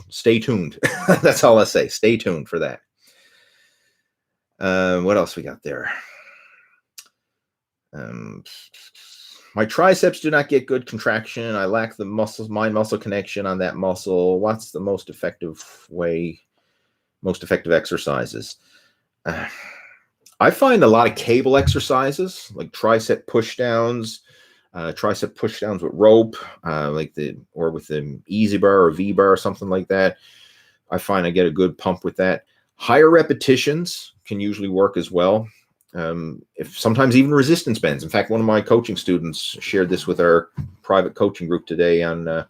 stay tuned. That's all I say. Stay tuned for that. What else we got there? My triceps do not get good contraction. I lack the mind-muscle connection on that muscle. What's the most effective exercises? I find a lot of cable exercises like tricep push downs, tricep pushdowns with rope, or with the easy bar or V bar or something like that. I find I get a good pump with that. Higher repetitions can usually work as well. If sometimes even resistance bands. In fact, one of my coaching students shared this with our private coaching group today on the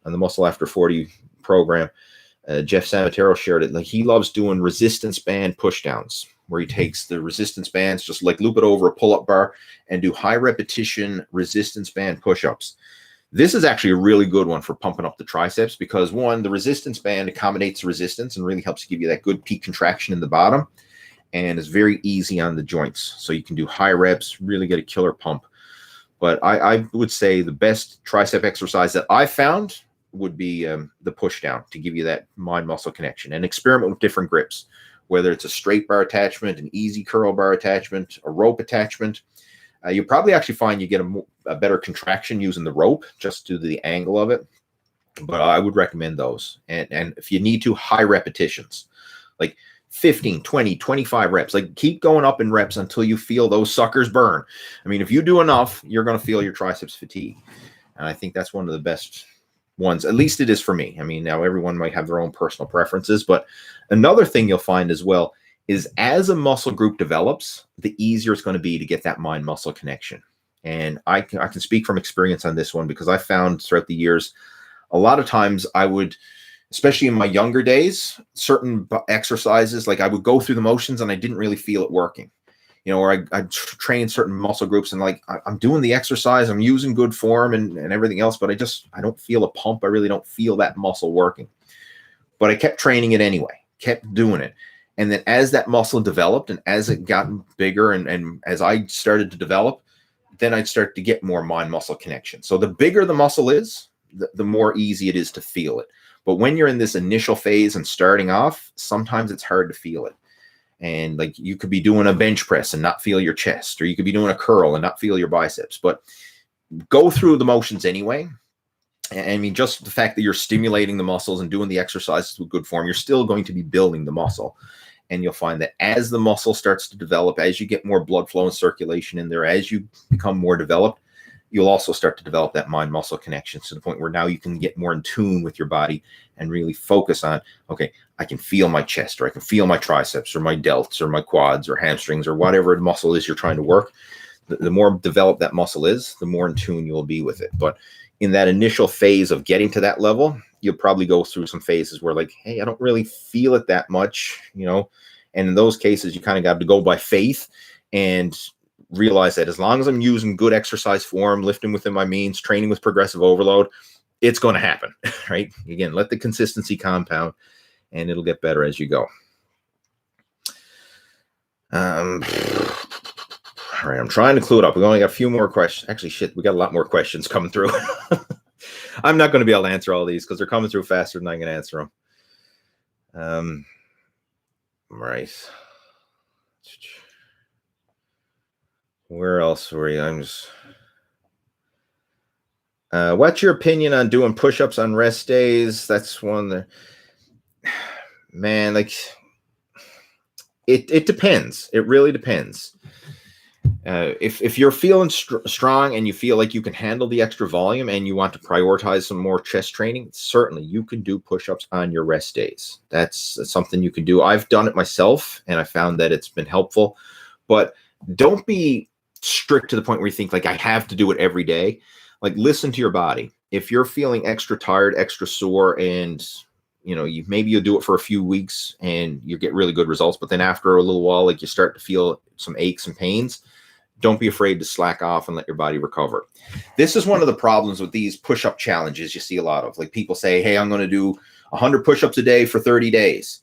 Muscle After 40 program. Jeff Samatero shared it. Like, he loves doing resistance band pushdowns, where he takes the resistance bands, just like loop it over a pull-up bar and do high repetition resistance band push-ups. This is actually a really good one for pumping up the triceps because, one, the resistance band accommodates resistance and really helps give you that good peak contraction in the bottom, and is very easy on the joints. So you can do high reps, really get a killer pump. But I would say the best tricep exercise that I found would be the push down, to give you that mind muscle connection, and experiment with different grips, whether it's a straight bar attachment, an easy curl bar attachment, a rope attachment. You'll probably actually find you get a better contraction using the rope, just due to the angle of it. But I would recommend those. And if you need to, high repetitions, like 15, 20, 25 reps. Like, keep going up in reps until you feel those suckers burn. I mean, if you do enough, you're going to feel your triceps fatigue. And I think that's one of the best ones. At least it is for me. I mean, now everyone might have their own personal preferences, but another thing you'll find as well is, as a muscle group develops, the easier it's going to be to get that mind muscle connection. And I can speak from experience on this one, because I found throughout the years, a lot of times I would, especially in my younger days, certain exercises, like I would go through the motions and I didn't really feel it working. You know, or I train certain muscle groups and like I'm doing the exercise, I'm using good form and everything else, but I don't feel a pump. I really don't feel that muscle working. But I kept training it anyway, kept doing it. And then as that muscle developed and as it got bigger and as I started to develop, then I'd start to get more mind muscle connection. So the bigger the muscle is, the more easy it is to feel it. But when you're in this initial phase and starting off, sometimes it's hard to feel it. And like, you could be doing a bench press and not feel your chest, or you could be doing a curl and not feel your biceps, but go through the motions anyway. And I mean, just the fact that you're stimulating the muscles and doing the exercises with good form, you're still going to be building the muscle. And you'll find that as the muscle starts to develop, as you get more blood flow and circulation in there, as you become more developed, you'll also start to develop that mind muscle connection, to the point where now you can get more in tune with your body and really focus on, okay, I can feel my chest, or I can feel my triceps, or my delts, or my quads, or hamstrings, or whatever muscle is you're trying to work. The more developed that muscle is, the more in tune you'll be with it. But in that initial phase of getting to that level, you'll probably go through some phases where, like, hey, I don't really feel it that much, you know. And in those cases, you kind of got to go by faith and realize that as long as I'm using good exercise form, lifting within my means, training with progressive overload, it's going to happen, right? Again, let the consistency compound, and it'll get better as you go. All right, I'm trying to clue it up. We've only got a few more questions. Actually, shit, we got a lot more questions coming through. I'm not going to be able to answer all these because they're coming through faster than I can answer them. Right. Where else were you? I'm just... what's your opinion on doing push-ups on rest days? That's one that... Man, like... It depends. It really depends. If you're feeling strong and you feel like you can handle the extra volume and you want to prioritize some more chest training, certainly you can do push-ups on your rest days. That's something you can do. I've done it myself, and I found that it's been helpful. But don't be strict to the point where you think, like, I have to do it every day. Like, listen to your body. If you're feeling extra tired, extra sore, and you know, maybe you'll do it for a few weeks and you get really good results, but then after a little while, like, you start to feel some aches and pains, don't be afraid to slack off and let your body recover. This is one of the problems with these push-up challenges you see a lot of. Like, people say, hey, I'm going to do 100 push-ups a day for 30 days.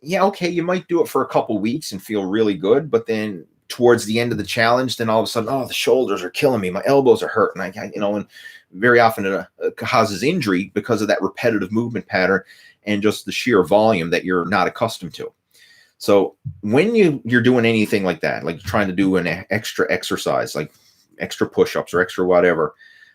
Yeah, okay, you might do it for a couple weeks and feel really good, but then towards the end of the challenge, then all of a sudden, oh, the shoulders are killing me, my elbows are hurting, and very often it causes injury because of that repetitive movement pattern and just the sheer volume that you're not accustomed to. So when you're doing anything like that, like trying to do an extra exercise, like extra push-ups or extra whatever,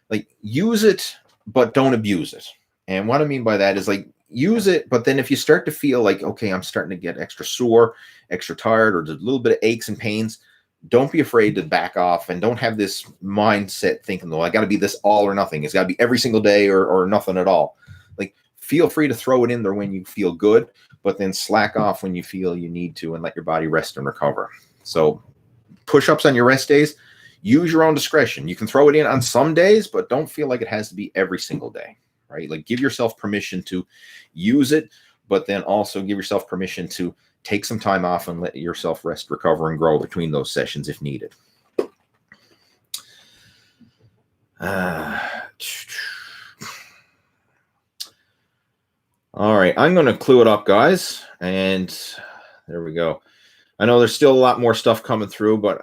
like, use it, but don't abuse it. And what I mean by that is, like, use it, but then if you start to feel like, okay, I'm starting to get extra sore, extra tired, or just a little bit of aches and pains, don't be afraid to back off, and don't have this mindset thinking, though, I got to be this all or nothing. It's got to be every single day or nothing at all. Like, feel free to throw it in there when you feel good, but then slack off when you feel you need to and let your body rest and recover. So push-ups on your rest days, use your own discretion. You can throw it in on some days, but don't feel like it has to be every single day, right? Like, give yourself permission to use it, but then also give yourself permission to take some time off and let yourself rest, recover, and grow between those sessions if needed. All right, I'm going to clue it up, guys. And there we go. I know there's still a lot more stuff coming through, but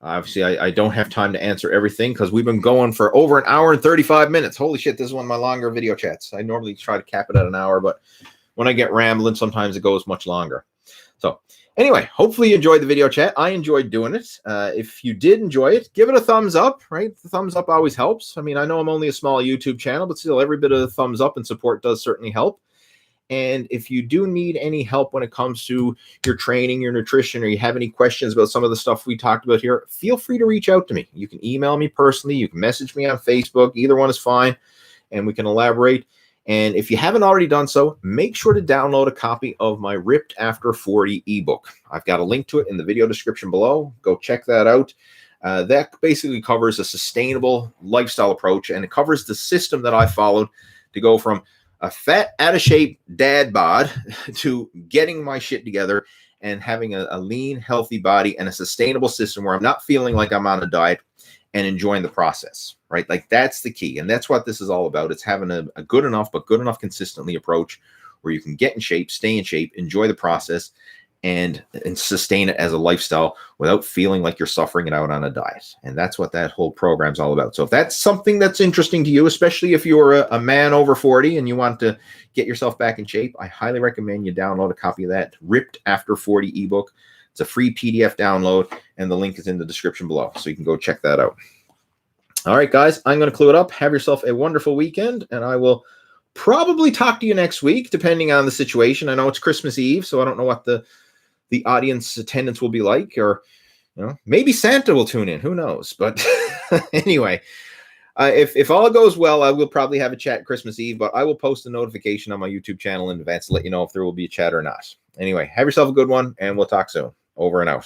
obviously I don't have time to answer everything because we've been going for over 1 hour and 35 minutes. Holy shit, this is one of my longer video chats. I normally try to cap it at 1 hour, but when I get rambling, sometimes it goes much longer. So anyway, hopefully you enjoyed the video chat. I enjoyed doing it. If you did enjoy it, give it a thumbs up, right? The thumbs up always helps. I mean, I know I'm only a small YouTube channel, but still every bit of thumbs up and support does certainly help. And if you do need any help when it comes to your training, your nutrition, or you have any questions about some of the stuff we talked about here, feel free to reach out to me. You can email me personally. You can message me on Facebook. Either one is fine, and we can elaborate. And if you haven't already done so, make sure to download a copy of my Ripped After 40 ebook. I've got a link to it in the video description below. Go check that out. That basically covers a sustainable lifestyle approach, and it covers the system that I followed to go from a fat, out of shape dad bod to getting my shit together and having a lean, healthy body and a sustainable system where I'm not feeling like I'm on a diet and enjoying the process, right? Like, that's the key. And that's what this is all about. It's having a good enough, but good enough consistently approach where you can get in shape, stay in shape, enjoy the process, and sustain it as a lifestyle without feeling like you're suffering it out on a diet. And that's what that whole program's all about. So if that's something that's interesting to you, especially if you're a man over 40 and you want to get yourself back in shape, I highly recommend you download a copy of that Ripped After 40 ebook. It's a free PDF download, and the link is in the description below, so you can go check that out. All right, guys, I'm going to clue it up. Have yourself a wonderful weekend, and I will probably talk to you next week, depending on the situation. I know it's Christmas Eve, so I don't know what the audience attendance will be like, or maybe Santa will tune in. Who knows? But anyway, if all goes well, I will probably have a chat Christmas Eve, but I will post a notification on my YouTube channel in advance to let you know if there will be a chat or not. Anyway, have yourself a good one, and we'll talk soon. Over and out.